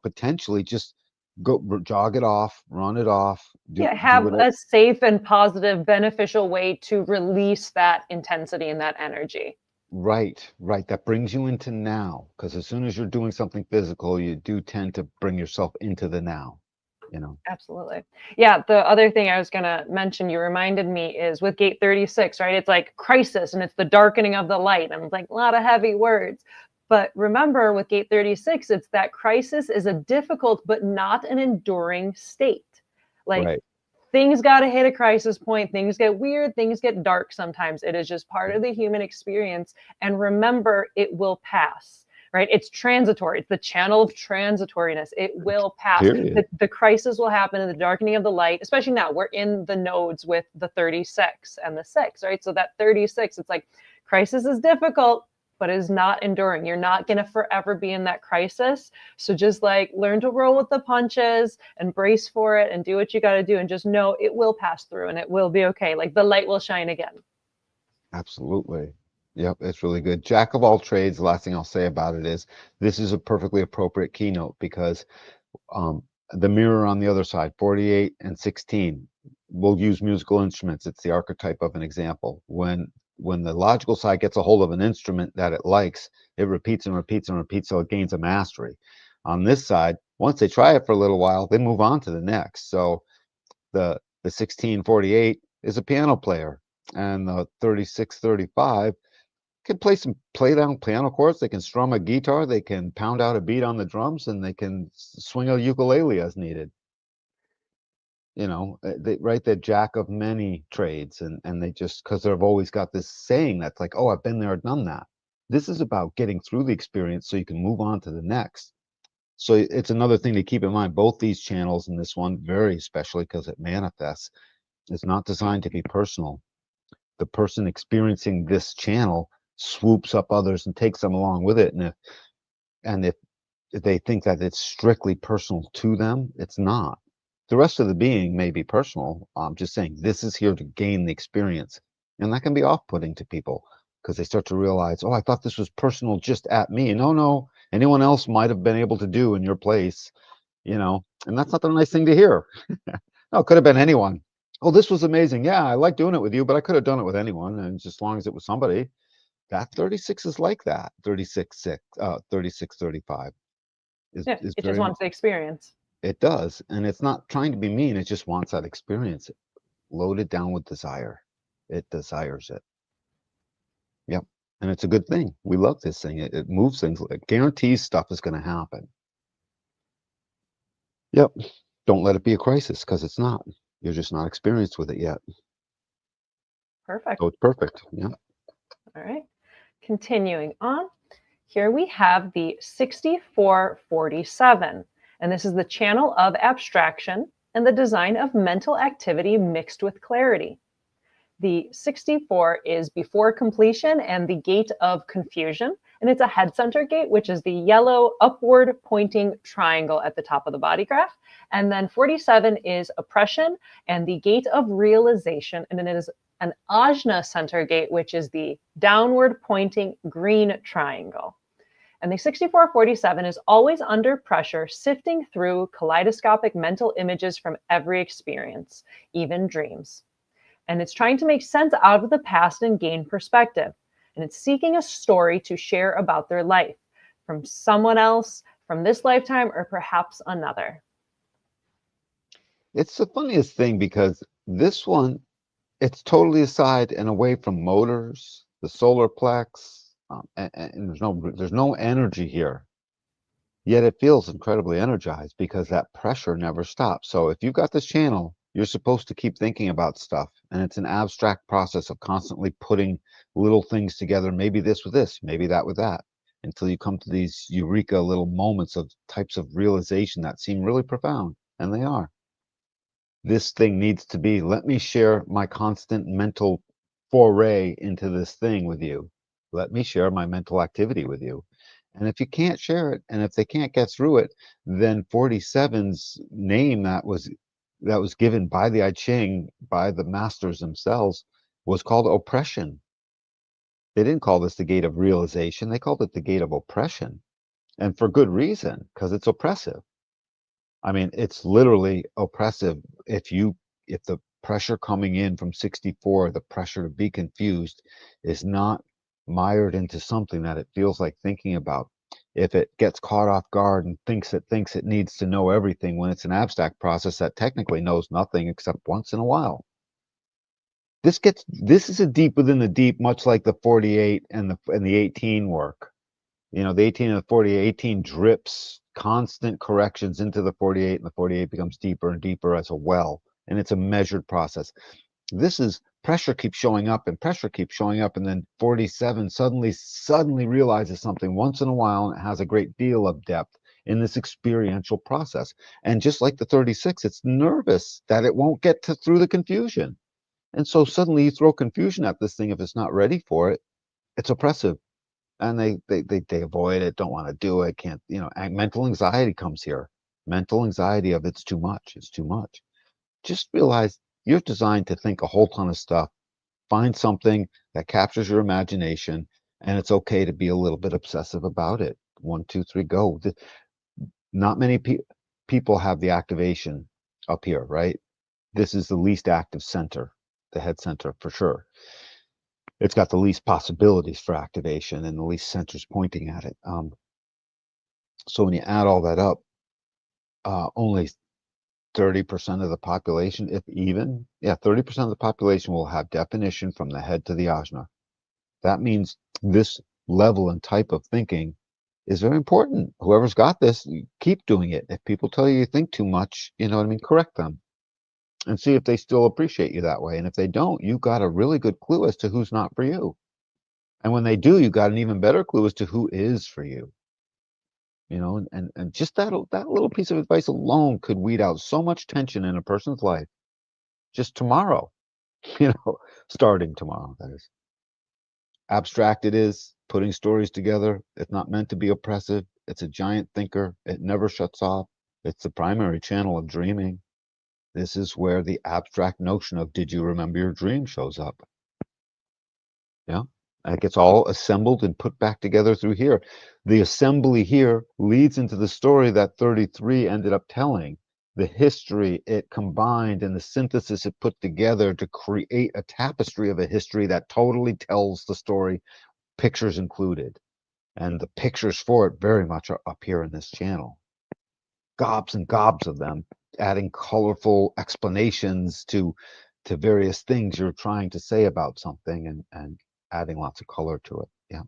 potentially just go jog it off, run it off. Have a safe and positive, beneficial way to release that intensity and that energy. Right, right. That brings you into now, because as soon as you're doing something physical, you do tend to bring yourself into the now, you know. Absolutely. Yeah, the other thing I was going to mention, you reminded me, is with gate 36, right? It's like crisis and it's the darkening of the light. And it's like a lot of heavy words. But remember, with gate 36, it's that crisis is a difficult but not an enduring state. Like Right. things got to hit a crisis point, things get weird, things get dark sometimes. It is just part of the human experience. And remember, it will pass. Right? It's transitory. It's the channel of transitoriness. It will pass. Period. The crisis will happen in the darkening of the light, especially now. We're in the nodes with the 36 and the 6, right? So that 36, it's like crisis is difficult, but is not enduring. You're not going to forever be in that crisis. So just like learn to roll with the punches and brace for it and do what you got to do and just know it will pass through and it will be okay. Like the light will shine again. Absolutely. Yep, it's really good. Jack of all trades, the last thing I'll say about it is this is a perfectly appropriate keynote because um, the mirror on the other side, 48 and 16, will use musical instruments. It's the archetype of an example. When the logical side gets a hold of an instrument that it likes, it repeats and repeats and repeats till it gains a mastery. On this side, once they try it for a little while, they move on to the next. So the 1648 is a piano player, and the 3635 can play down piano chords. They can strum a guitar. They can pound out a beat on the drums, and they can swing a ukulele as needed. You know, they right, they're jack of many trades, and they just because they've always got this saying that's like, oh, I've been there, done that. This is about getting through the experience so you can move on to the next. So it's another thing to keep in mind. Both these channels and this one, very especially because it manifests, is not designed to be personal. The person experiencing this channel swoops up others and takes them along with it. And if they think that it's strictly personal to them, it's not. The rest of the being may be personal. I'm just saying this is here to gain the experience. And that can be off-putting to people because they start to realize, oh, I thought this was personal just at me. No, no, anyone else might have been able to do in your place, you know, and that's not a nice thing to hear. No, it could have been anyone. Oh, this was amazing. Yeah, I like doing it with you, but I could have done it with anyone. And just as long as it was somebody, that 36 is like that. 36, 35 Yeah, is it just very, wants the experience. it does. And it's not trying to be mean. It just wants that experience loaded down with desire. It desires it. Yep. And it's a good thing. We love this thing. It moves things. It guarantees stuff is going to happen. Yep. Don't let it be a crisis because it's not. You're just not experienced with it yet. Perfect. So it's perfect. Yeah. All right. Continuing on, here we have the 6447, and this is the channel of abstraction and the design of mental activity mixed with clarity. The 64 is before completion and the gate of confusion, and it's a head center gate, which is the yellow upward pointing triangle at the top of the body graph. And then 47 is oppression and the gate of realization, and then it is an ajna center gate, which is the downward pointing green triangle. And the 6447 is always under pressure, sifting through kaleidoscopic mental images from every experience, even dreams. And it's trying to make sense out of the past and gain perspective. And it's seeking a story to share about their life from someone else, from this lifetime, or perhaps another. It's the funniest thing because this one, it's totally aside and away from motors, the solar plex, and there's no energy here. Yet it feels incredibly energized because that pressure never stops. So if you've got this channel, you're supposed to keep thinking about stuff, and it's an abstract process of constantly putting little things together, maybe this with this, maybe that with that, until you come to these eureka little moments of types of realization that seem really profound, and they are. This thing needs to be, let me share my constant mental foray into this thing with you. Let me share my mental activity with you. And if you can't share it, and if they can't get through it, then 47's name that was given by the I Ching, by the masters themselves, was called oppression. They didn't call this the gate of realization. They called it the gate of oppression. And for good reason, because it's oppressive. I mean, it's literally oppressive if the pressure coming in from 64, the pressure to be confused is not mired into something that it feels like thinking about. If it gets caught off guard and thinks it needs to know everything when it's an abstract process that technically knows nothing except once in a while. This is a deep within the deep, much like the 48 and the 18 work. You know, the 18 and the 48, 18 drips constant corrections into the 48, and the 48 becomes deeper and deeper as a well, and it's a measured process. This is pressure keeps showing up and pressure keeps showing up, and then 47 suddenly realizes something once in a while, and it has a great deal of depth in this experiential process. And just like the 36, it's nervous that it won't get through the confusion. And so suddenly you throw confusion at this thing. If it's not ready for it, it's oppressive, and they avoid it, don't want to do it, can't, you know, mental anxiety comes here. Mental anxiety of it's too much, it's too much. Just realize you're designed to think a whole ton of stuff. Find something that captures your imagination, and it's okay to be a little bit obsessive about it. One, two, three, go. Not many people have the activation up here, right? This is the least active center, the head center for sure. It's got the least possibilities for activation and the least sensors pointing at it. So when you add all that up, only 30% of the population, if even, yeah, 30% of the population will have definition from the head to the ajna. That means this level and type of thinking is very important. Whoever's got this, keep doing it. If people tell you think too much, you know what I mean, correct them and see if they still appreciate you that way. And if they don't, you got a really good clue as to who's not for you. And when they do, you got an even better clue as to who is for you. You know, and just that little piece of advice alone could weed out so much tension in a person's life just tomorrow, you know, starting tomorrow, that is. Abstract it is, putting stories together. It's not meant to be oppressive. It's a giant thinker. It never shuts off. It's the primary channel of dreaming. This is where the abstract notion of did you remember your dream shows up. Yeah. And it gets all assembled and put back together through here. The assembly here leads into the story that 33 ended up telling, the history it combined and the synthesis it put together to create a tapestry of a history that totally tells the story, pictures included. And the pictures for it very much are up here in this channel. Gobs and gobs of them, adding colorful explanations to various things you're trying to say about something, and adding lots of color to it. Yeah.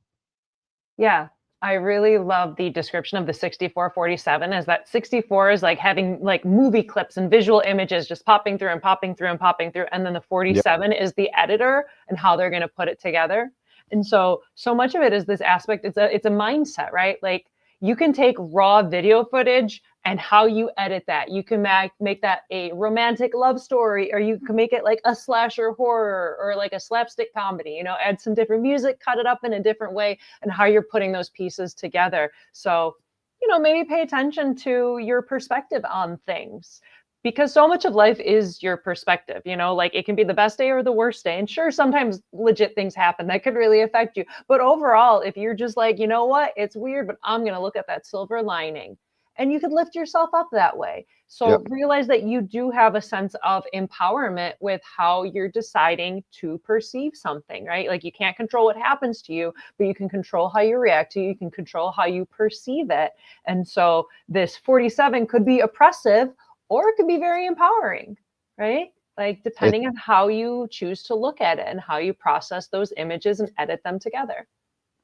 Yeah. I really love the description of the 6447 as that 64 is like having like movie clips and visual images just popping through and popping through and popping through. And then the Yep. 47 is the editor and how they're going to put it together. And so much of it is this aspect. It's a mindset, right? Like you can take raw video footage and how you edit that. You can make that a romantic love story, or you can make it like a slasher horror or like a slapstick comedy, you know, add some different music, cut it up in a different way, and how you're putting those pieces together. So, you know, maybe pay attention to your perspective on things, because so much of life is your perspective. You know, like it can be the best day or the worst day, and sure, sometimes legit things happen that could really affect you, but overall, if you're just like, you know what, it's weird, but I'm going to look at that silver lining, and you could lift yourself up that way. So Yep. realize that you do have a sense of empowerment with how you're deciding to perceive something, right? Like you can't control what happens to you, but you can control how you react to it. You can control how you perceive it. And so this 47 could be oppressive, or it could be very empowering, right? Like It, depending on how you choose to look at it and how you process those images and edit them together.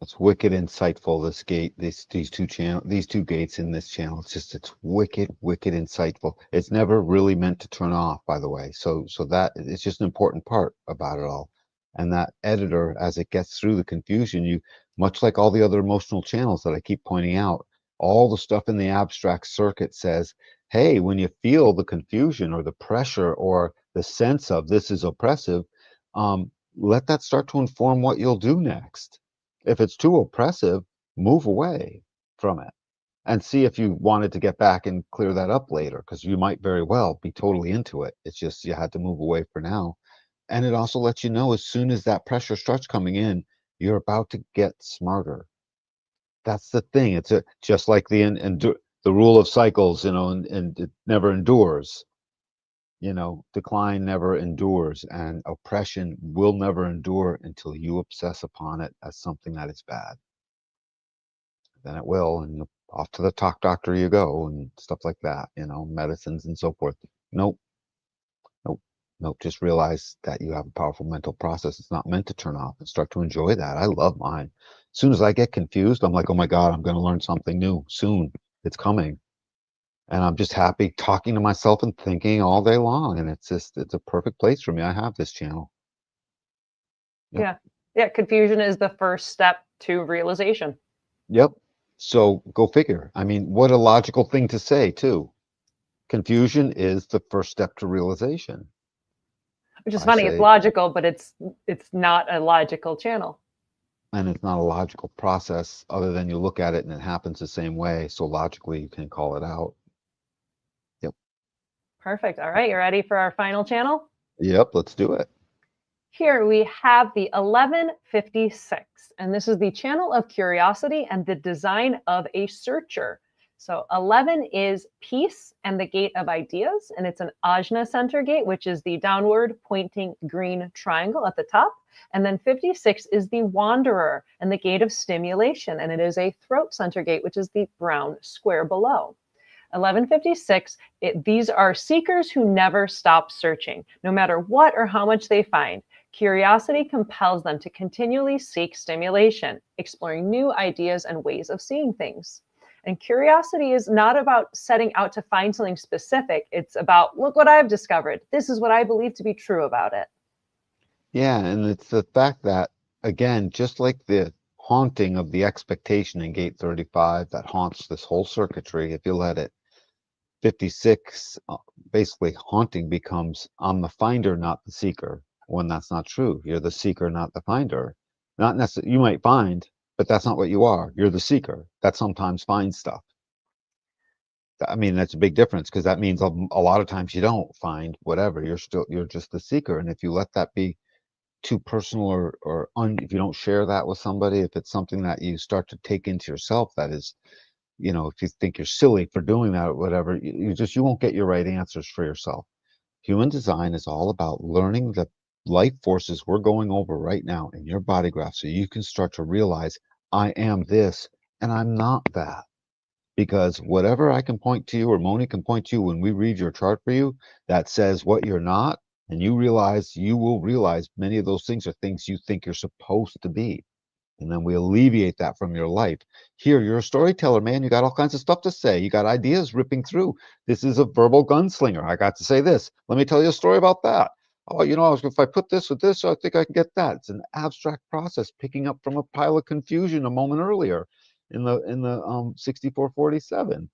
it's wicked insightful. This gate, these two gates in this channel. It's wicked, wicked insightful. It's never really meant to turn off, by the way. So that it's just an important part about it all. And that editor, as it gets through the confusion, you, much like all the other emotional channels that I keep pointing out, all the stuff in the abstract circuit says, hey, when you feel the confusion or the pressure or the sense of this is oppressive, let that start to inform what you'll do next. If it's too oppressive, move away from it and see if you wanted to get back and clear that up later, because you might very well be totally into it. It's just you had to move away for now. And it also lets you know as soon as that pressure starts coming in, you're about to get smarter. That's the thing. It's just like the rule of cycles, you know, and it never endures. Decline never endures, and oppression will never endure until you obsess upon it as something that is bad. Then it will, and off to the talk doctor you go, and stuff like that, medicines and so forth. Nope, nope, nope. Just realize that you have a powerful mental process. It's not meant to turn off, and start to enjoy that. I love mine. As soon as I get confused, I'm like, oh my God, I'm going to learn something new soon. It's coming. And I'm just happy talking to myself and thinking all day long. And it's a perfect place for me. I have this channel. Yep. Yeah. Yeah. Confusion is the first step to realization. Yep. So go figure. I mean, what a logical thing to say, too. Confusion is the first step to realization. Which is I funny. It's say, logical, but it's not a logical channel. and it's not a logical process other than you look at it and it happens the same way. So logically, you can call it out. Yep. Perfect. All right. You ready for our final channel? Yep. Let's do it. Here we have the 1156, and this is the channel of curiosity and the design of a searcher. So 11 is peace and the gate of ideas, and it's an ajna center gate, which is the downward pointing green triangle at the top. And then 56 is the wanderer and the gate of stimulation, and it is a throat center gate, which is the brown square below. 1156, these are seekers who never stop searching, no matter what or how much they find. Curiosity compels them to continually seek stimulation, exploring new ideas and ways of seeing things. And curiosity is not about setting out to find something specific. It's about, look what I've discovered. This is what I believe to be true about it. Yeah. And it's the fact that, again, just like the haunting of the expectation in gate 35 that haunts this whole circuitry, if you let it, 56, basically haunting becomes I'm the finder, not the seeker, when that's not true. You're the seeker, not the finder. Not necessarily, you might find, but that's not what you are. You're the seeker that sometimes finds stuff. I mean, that's a big difference because that means a lot of times you don't find whatever. You're just the seeker. And if you let that be too personal if you don't share that with somebody, if it's something that you start to take into yourself, that is, if you think you're silly for doing that or whatever, you won't get your right answers for yourself. Human design is all about learning the life forces we're going over right now in your body graph so you can start to realize I am this and I'm not that. Because whatever I can point to you or Moni can point to you when we read your chart for you that says what you're not, and you will realize many of those things are things you think you're supposed to be. And then we alleviate that from your life. Here, you're a storyteller, man. You got all kinds of stuff to say. You got ideas ripping through. This is a verbal gunslinger. I got to say this. Let me tell you a story about that. Oh, if I put this with this, I think I can get that. It's an abstract process, picking up from a pile of confusion a moment earlier in the 6447.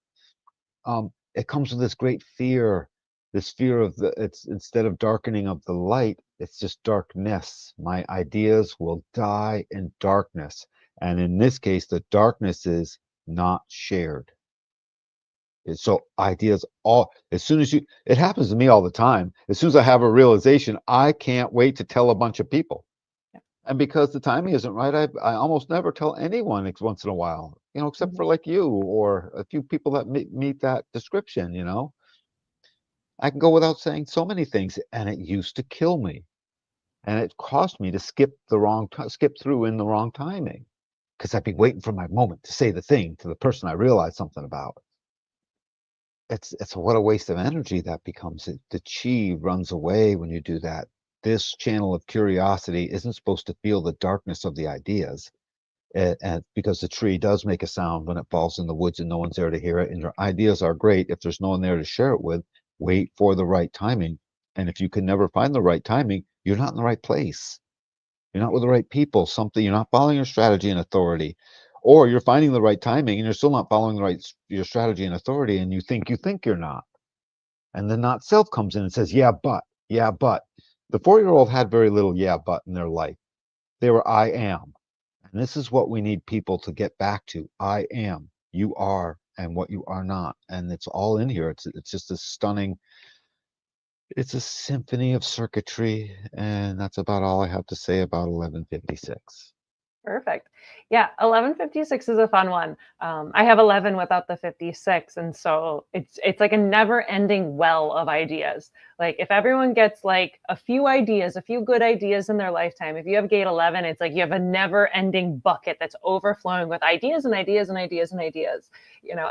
It comes with this great fear, this fear of it's instead of darkening of the light, it's just darkness. My ideas will die in darkness. And in this case, the darkness is not shared. So ideas as soon as it happens to me all the time. As soon as I have a realization, I can't wait to tell a bunch of people. And because the timing isn't right, I almost never tell anyone once in a while, except for like you or a few people that meet that description, I can go without saying so many things, and it used to kill me. And it cost me to skip through in the wrong timing because I'd be waiting for my moment to say the thing to the person I realized something about. It's what a waste of energy that becomes. The chi runs away when you do that. This channel of curiosity isn't supposed to feel the darkness of the ideas. And because the tree does make a sound when it falls in the woods and no one's there to hear it, and your ideas are great, if there's no one there to share it with, wait for the right timing. And if you can never find the right timing, you're not in the right place. You're not with the right people. You're not following your strategy and authority, or you're finding the right timing and you're still not following your strategy and authority, and you think you're not. And then not self comes in and says, yeah, but. The 4-year-old had very little yeah, but in their life. They were I am. And this is what we need people to get back to. I am, you are, and what you are not. And it's all in here. It's just a stunning, it's a symphony of circuitry. And that's about all I have to say about 1156. Perfect. Yeah, 1156 is a fun one. I have 11 without the 56, and so it's like a never-ending well of ideas. Like if everyone gets like a few ideas, a few good ideas in their lifetime, if you have gate 11, it's like you have a never-ending bucket that's overflowing with ideas and ideas and ideas and ideas.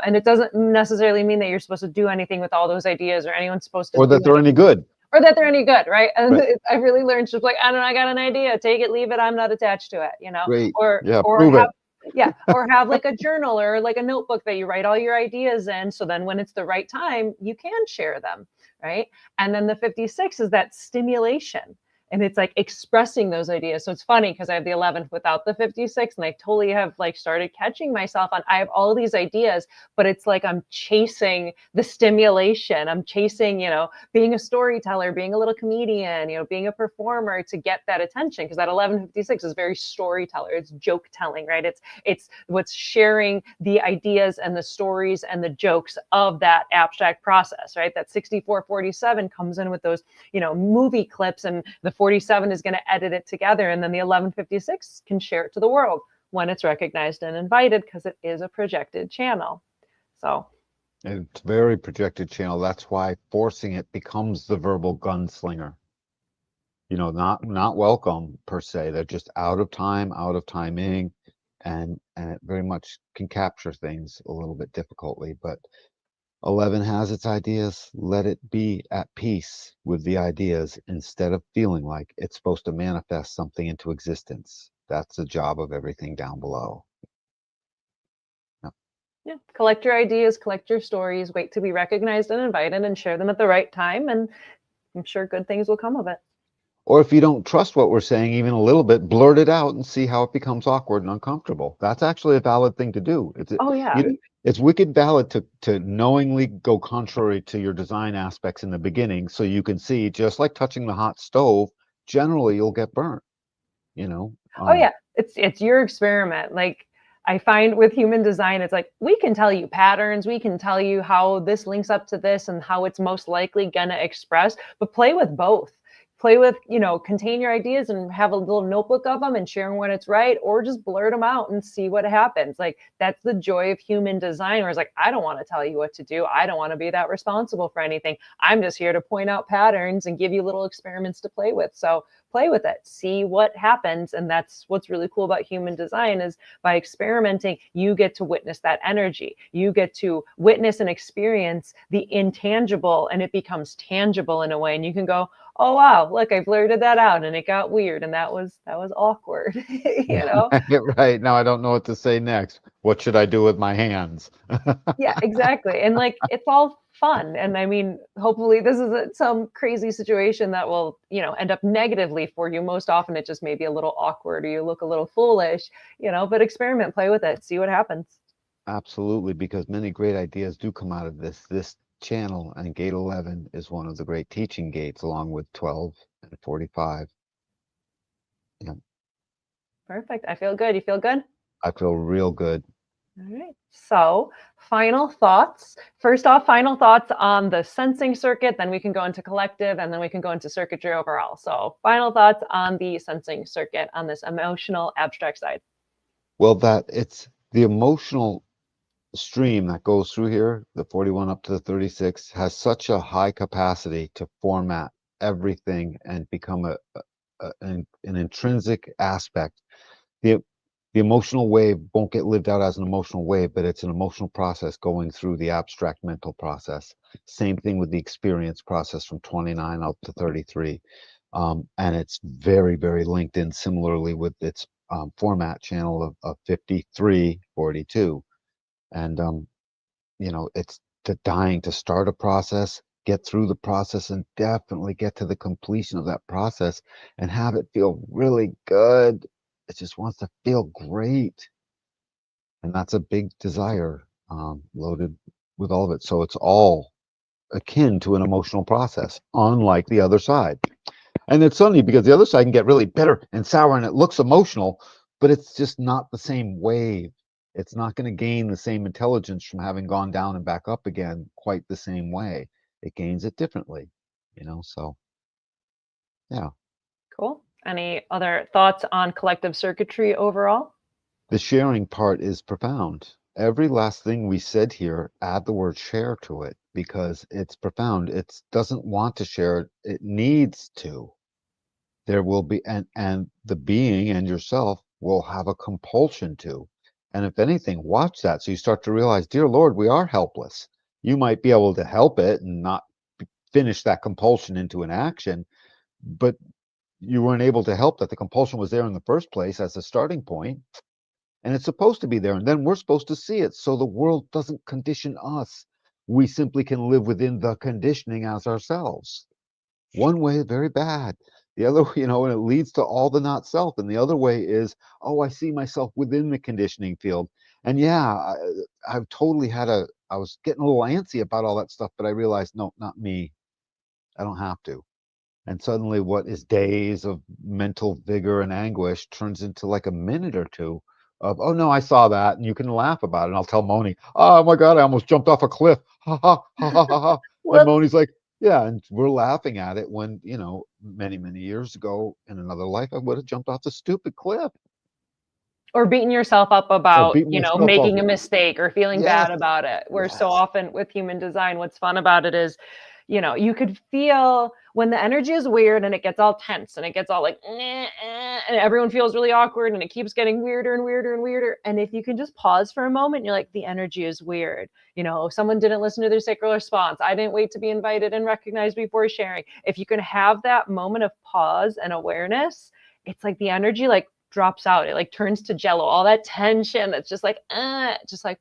And it doesn't necessarily mean that you're supposed to do anything with all those ideas or anyone's supposed to Or do that they're any anything. good. Or that they're any good, right? And Right. I really learned just like, I don't know, I got an idea, take it, leave it, I'm not attached to it. Great. Or Yeah, or prove have it. yeah, or have like a journal or like a notebook that you write all your ideas in. So then when it's the right time, you can share them, right? And then the 56 is that stimulation. And it's like expressing those ideas. So it's funny because I have the 11th without the 56, and I totally have like started catching myself on I have all these ideas, but it's like I'm chasing the stimulation. I'm chasing, being a storyteller, being a little comedian, being a performer to get that attention because that 1156 is very storyteller. It's joke telling, right? It's what's sharing the ideas and the stories and the jokes of that abstract process, right? That 6447 comes in with those, movie clips, and the 47 is going to edit it together, and then the 1156 can share it to the world when it's recognized and invited because it is a projected channel. So It's very projected channel. That's why forcing it becomes the verbal gunslinger. Not welcome per se. They're just out of time, out of timing, and it very much can capture things a little bit difficultly. But 11 has its ideas. Let it be at peace with the ideas instead of feeling like it's supposed to manifest something into existence. That's the job of everything down below. yeah, collect your ideas, collect your stories, wait to be recognized and invited, and share them at the right time, and I'm sure good things will come of it. Or if you don't trust what we're saying even a little bit, blurt it out and see how it becomes awkward and uncomfortable. That's actually a valid thing to do. Oh yeah. It's wicked valid to knowingly go contrary to your design aspects in the beginning so you can see, just like touching the hot stove, generally you'll get burnt, you know. Oh yeah, it's your experiment. Like I find with human design, it's like we can tell you patterns, we can tell you how this links up to this and how it's most likely gonna express, but play with both. Play with, contain your ideas and have a little notebook of them and share them when it's right, or just blurt them out and see what happens. Like that's the joy of human design, where it's like, I don't want to tell you what to do. I don't want to be that responsible for anything. I'm just here to point out patterns and give you little experiments to play with. So play with it, see what happens. And that's what's really cool about human design is by experimenting, you get to witness that energy. You get to witness and experience the intangible, and it becomes tangible in a way. And you can go, oh wow, look, I blurted that out and it got weird and that was awkward. Right. Now I don't know what to say next. What should I do with my hands? Yeah, exactly. And like it's all fun. And I mean, hopefully this isn't some crazy situation that will, end up negatively for you. Most often it just may be a little awkward or you look a little foolish, but experiment, play with it, see what happens. Absolutely, because many great ideas do come out of this channel, and gate 11 is one of the great teaching gates, along with 12 and 45. Yeah, Perfect. I feel good. You feel good? I feel real good. All right. So, final thoughts. First off, final thoughts on the sensing circuit, then we can go into collective, and then we can go into circuitry overall. So, final thoughts on the sensing circuit on this emotional abstract side. Well, that it's the emotional stream that goes through here, the 41 up to the 36, has such a high capacity to format everything and become an intrinsic aspect. The the emotional wave won't get lived out as an emotional wave, but it's an emotional process going through the abstract mental process. Same thing with the experience process from 29 up to 33. And it's very, very linked in similarly with its format channel of 5342. And, it's dying to start a process, get through the process, and definitely get to the completion of that process and have it feel really good. It just wants to feel great. And that's a big desire, loaded with all of it. So it's all akin to an emotional process, unlike the other side. And it's funny because the other side can get really bitter and sour and it looks emotional, but it's just not the same wave. It's not going to gain the same intelligence from having gone down and back up again quite the same way. It gains it differently, so yeah. Cool. Any other thoughts on collective circuitry overall? The sharing part is profound. Every last thing we said here, add the word share to it because it's profound. It doesn't want to share it, it needs to. There will be, and the being and yourself will have a compulsion to. And if anything, watch that. So you start to realize, dear Lord, we are helpless. You might be able to help it and not finish that compulsion into an action, but you weren't able to help that. The compulsion was there in the first place as a starting point, and it's supposed to be there. And then we're supposed to see it. So the world doesn't condition us. We simply can live within the conditioning as ourselves. One way is very bad. The other, and it leads to all the not self. And the other way is, oh, I see myself within the conditioning field. And yeah, I've totally I was getting a little antsy about all that stuff, but I realized, no, not me. I don't have to. And suddenly what is days of mental vigor and anguish turns into like a minute or two of, oh no, I saw that. And you can laugh about it. And I'll tell Moni, oh my God, I almost jumped off a cliff. Ha ha ha ha ha ha. And Whoop. Moni's like, yeah, and we're laughing at it when, many, many years ago in another life, I would have jumped off the stupid cliff Or beating yourself up or about, beating myself up. making a mistake or feeling Yes, bad about it. Where so yes. often with human design, what's fun about it is, you could feel when the energy is weird and it gets all tense and it gets all like, and everyone feels really awkward and it keeps getting weirder and weirder and weirder. And if you can just pause for a moment, you're like, the energy is weird. Someone didn't listen to their sacral response. I didn't wait to be invited and recognized before sharing. If you can have that moment of pause and awareness, it's like the energy like drops out. It like turns to jello. All that tension that's just like, just like,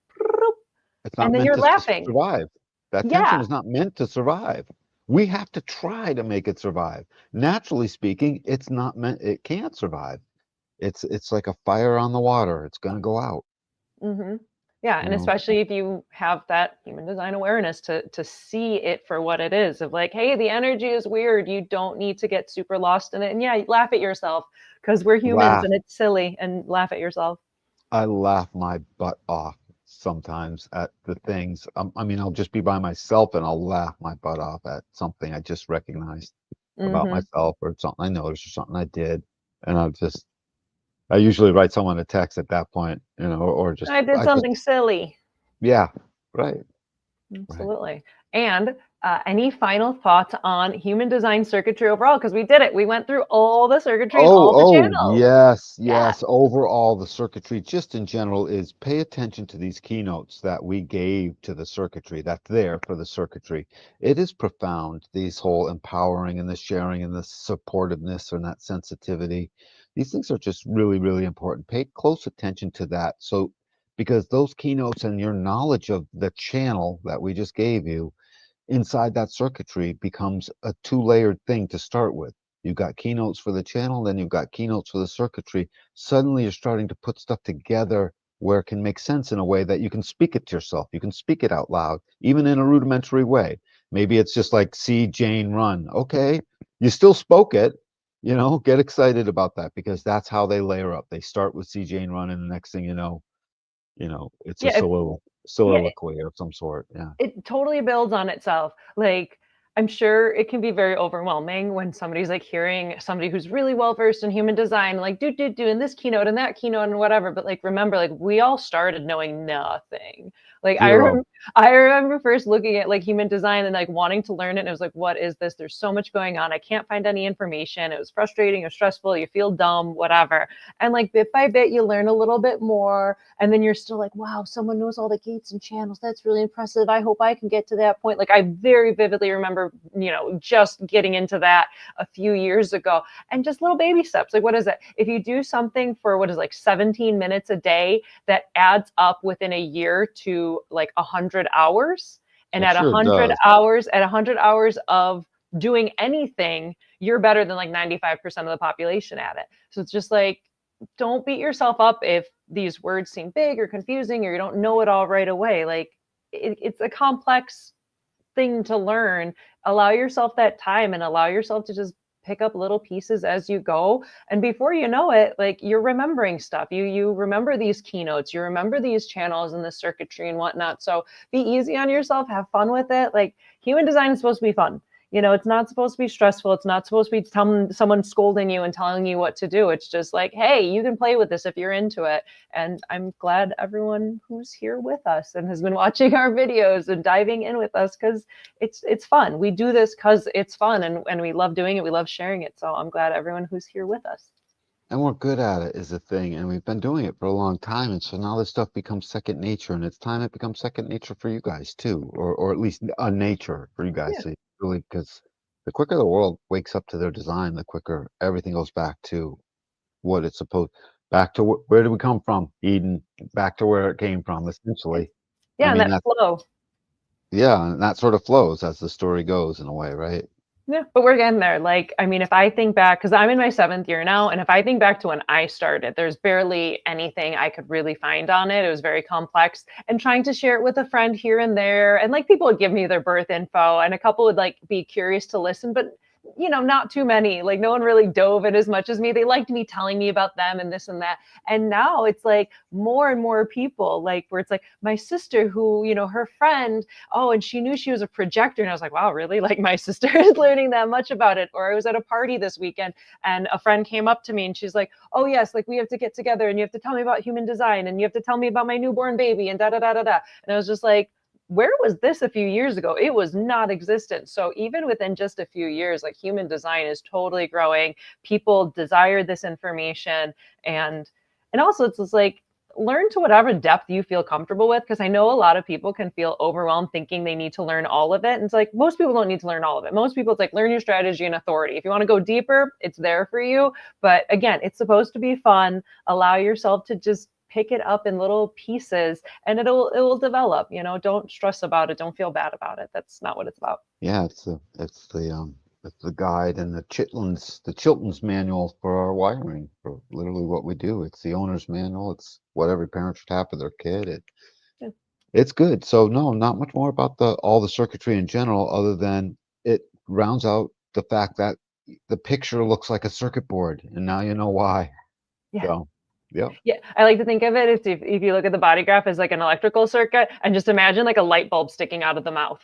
It's and not then meant you're to laughing. survive. That tension Yeah. is not meant to survive. We have to try to make it survive. Naturally speaking, it's not meant, it can't survive. It's like a fire on the water. It's going to go out, hmm Yeah. you And know. especially if you have that human design awareness to see it for what it is of like, hey, the energy is weird. You don't need to get super lost in it. And yeah, laugh at yourself because we're humans Laugh. and it's silly and laugh at yourself. I laugh my butt off sometimes at the things. I mean, I'll just be by myself and I'll laugh my butt off at something I just recognized about hmm myself or something I noticed or something I did. And I usually write someone a text at that point, or just, I did something silly. yeah, right, right. Absolutely. And any final thoughts on human design circuitry overall? Because we did it. We went through all the circuitry and all the channels. Yes, Yeah. yes. Overall, the circuitry, just in general, is pay attention to these keynotes that we gave to the circuitry, that's there for the circuitry. It is profound, these whole empowering and the sharing and the supportiveness and that sensitivity. These things are just really, really important. Pay close attention to that. So, because those keynotes and your knowledge of the channel that we just gave you inside that circuitry becomes a two-layered thing to start with. You've got keynotes for the channel, then you've got keynotes for the circuitry. Suddenly you're starting to put stuff together where it can make sense in a way that you can speak it to yourself. You can speak it out loud, even in a rudimentary way. Maybe it's just like, see Jane run. Okay, you still spoke it, get excited about that because that's how they layer up. They start with see Jane run, and the next thing it's a Yeah. Yeah. soliloquy of some sort. Yeah. It totally builds on itself. Like, I'm sure it can be very overwhelming when somebody's like hearing somebody who's really well versed in human design, like do in this keynote and that keynote and whatever. But like, remember, like we all started knowing nothing. Like Zero. I remember first looking at like human design and like wanting to learn it. And it was like, what is this? There's so much going on. I can't find any information. It was frustrating or stressful. You feel dumb, whatever. And like bit by bit, you learn a little bit more. And then you're still like, wow, someone knows all the gates and channels. That's really impressive. I hope I can get to that point. Like I very vividly remember, just getting into that a few years ago and just little baby steps. Like, what is it? If you do something for what is like 17 minutes a day, that adds up within a year to like 100 hours. And It at sure 100 does. hours, at 100 hours of doing anything, you're better than like 95% of the population at it. So it's just like, don't beat yourself up if these words seem big or confusing or you don't know it all right away. Like it's a complex thing to learn. Allow yourself that time and allow yourself to just pick up little pieces as you go, and before you know it, like you're remembering stuff. You remember these keynotes, you remember these channels and the circuitry and whatnot. So be easy on yourself, have fun with it. Like human design is supposed to be fun. You know, it's not supposed to be stressful. It's not supposed to be someone scolding you and telling you what to do. It's just like, hey, you can play with this if you're into it. And I'm glad everyone who's here with us and has been watching our videos and diving in with us, because it's fun. We do this because it's fun, and we love doing it. We love sharing it. So I'm glad everyone who's here with us. And we're good at it is the thing, and we've been doing it for a long time, and so now this stuff becomes second nature, and it's time it becomes second nature for you guys too, or at least a nature for you guys. Yeah. So really, because the quicker the world wakes up to their design, the quicker everything goes back to what it's supposed, back to where did we come from? Eden, back to where it came from, essentially. I Yeah, and mean, that that's, flow. yeah, and that sort of flows as the story goes in a way, right? Yeah, but we're getting there. Like, I mean, if I think back, because I'm in my 7th year now, and if I think back to when I started, there's barely anything I could really find on it. It was very complex, and trying to share it with a friend here and there. And like, people would give me their birth info, and a couple would like be curious to listen, but you know, not too many. Like, no one really dove in as much as me. They liked me telling me about them and this and that. And now it's like more and more people, like, where it's like my sister who, you know, her friend, oh, and she knew she was a projector. And I was like, wow, really? Like, my sister is learning that much about it. Or I was at a party this weekend and a friend came up to me and she's like, oh, yes, like we have to get together and you have to tell me about human design and you have to tell me about my newborn baby and da da da da da. And I was just like, where was this a few years ago? It was not existent. So even within just a few years, like, human design is totally growing. People desire this information. And also it's just like, learn to whatever depth you feel comfortable with, because I know a lot of people can feel overwhelmed thinking they need to learn all of it. And it's like, most people don't need to learn all of it. Most people, it's like, learn your strategy and authority. If you want to go deeper, it's there for you. But again, it's supposed to be fun. Allow yourself to just pick it up in little pieces, and it will develop. You know, don't stress about it. Don't feel bad about it. That's not what it's about. Yeah, it's the guide and the Chilton's manual for our wiring, for literally what we do. It's the owner's manual. It's what every parent should have for their kid. Yeah. It's good. So no, not much more about the all the circuitry in general, other than it rounds out the fact that the picture looks like a circuit board, and now you know why. Yeah. So, yeah, Yeah, I like to think of it as, if you look at the body graph as like an electrical circuit, and just imagine like a light bulb sticking out of the mouth,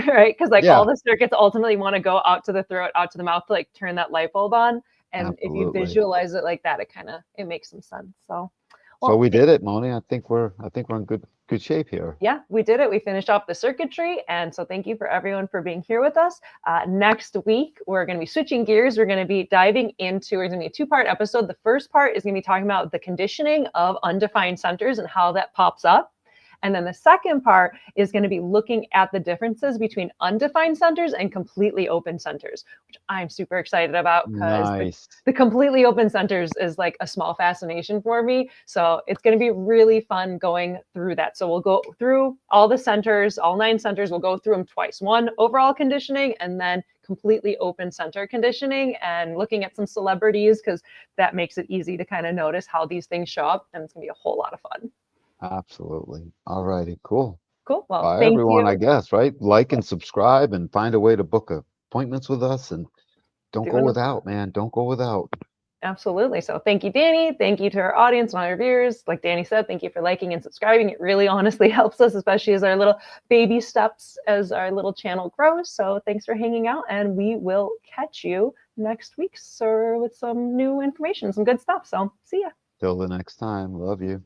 right? Because like yeah, all the circuits ultimately want to go out to the throat, out to the mouth to like turn that light bulb on. And if you absolutely. visualize it like that, it makes some sense. So, So well, we did it, Moni. I think we're in good shape here. yeah, we did it. We finished off the circuitry. And so thank you for everyone for being here with us. Next week, we're going to be switching gears. We're going to be diving into, it's going to be a 2-part episode. The first part is going to be talking about the conditioning of undefined centers and how that pops up. And then the second part is going to be looking at the differences between undefined centers and completely open centers, which I'm super excited about, because Nice. the completely open centers is like a small fascination for me. So it's going to be really fun going through that. So we'll go through all the centers, all 9 centers. We'll go through them twice. One, overall conditioning, and then completely open center conditioning, and looking at some celebrities, because that makes it easy to kind of notice how these things show up. And it's going to be a whole lot of fun. Absolutely. All righty, cool. Cool. Well, Bye, thank everyone, I you. guess, right? Like and subscribe and find a way to book appointments with us, and don't go Doing the without, man. Don't go without. Absolutely. So thank you, Danny. Thank you to our audience and all our viewers. Like Danny said, thank you for liking and subscribing. It really honestly helps us, especially as our little baby steps, as our little channel grows. So thanks for hanging out, and we will catch you next week, sir, with some new information, some good stuff. So see ya. Till the next time. Love you.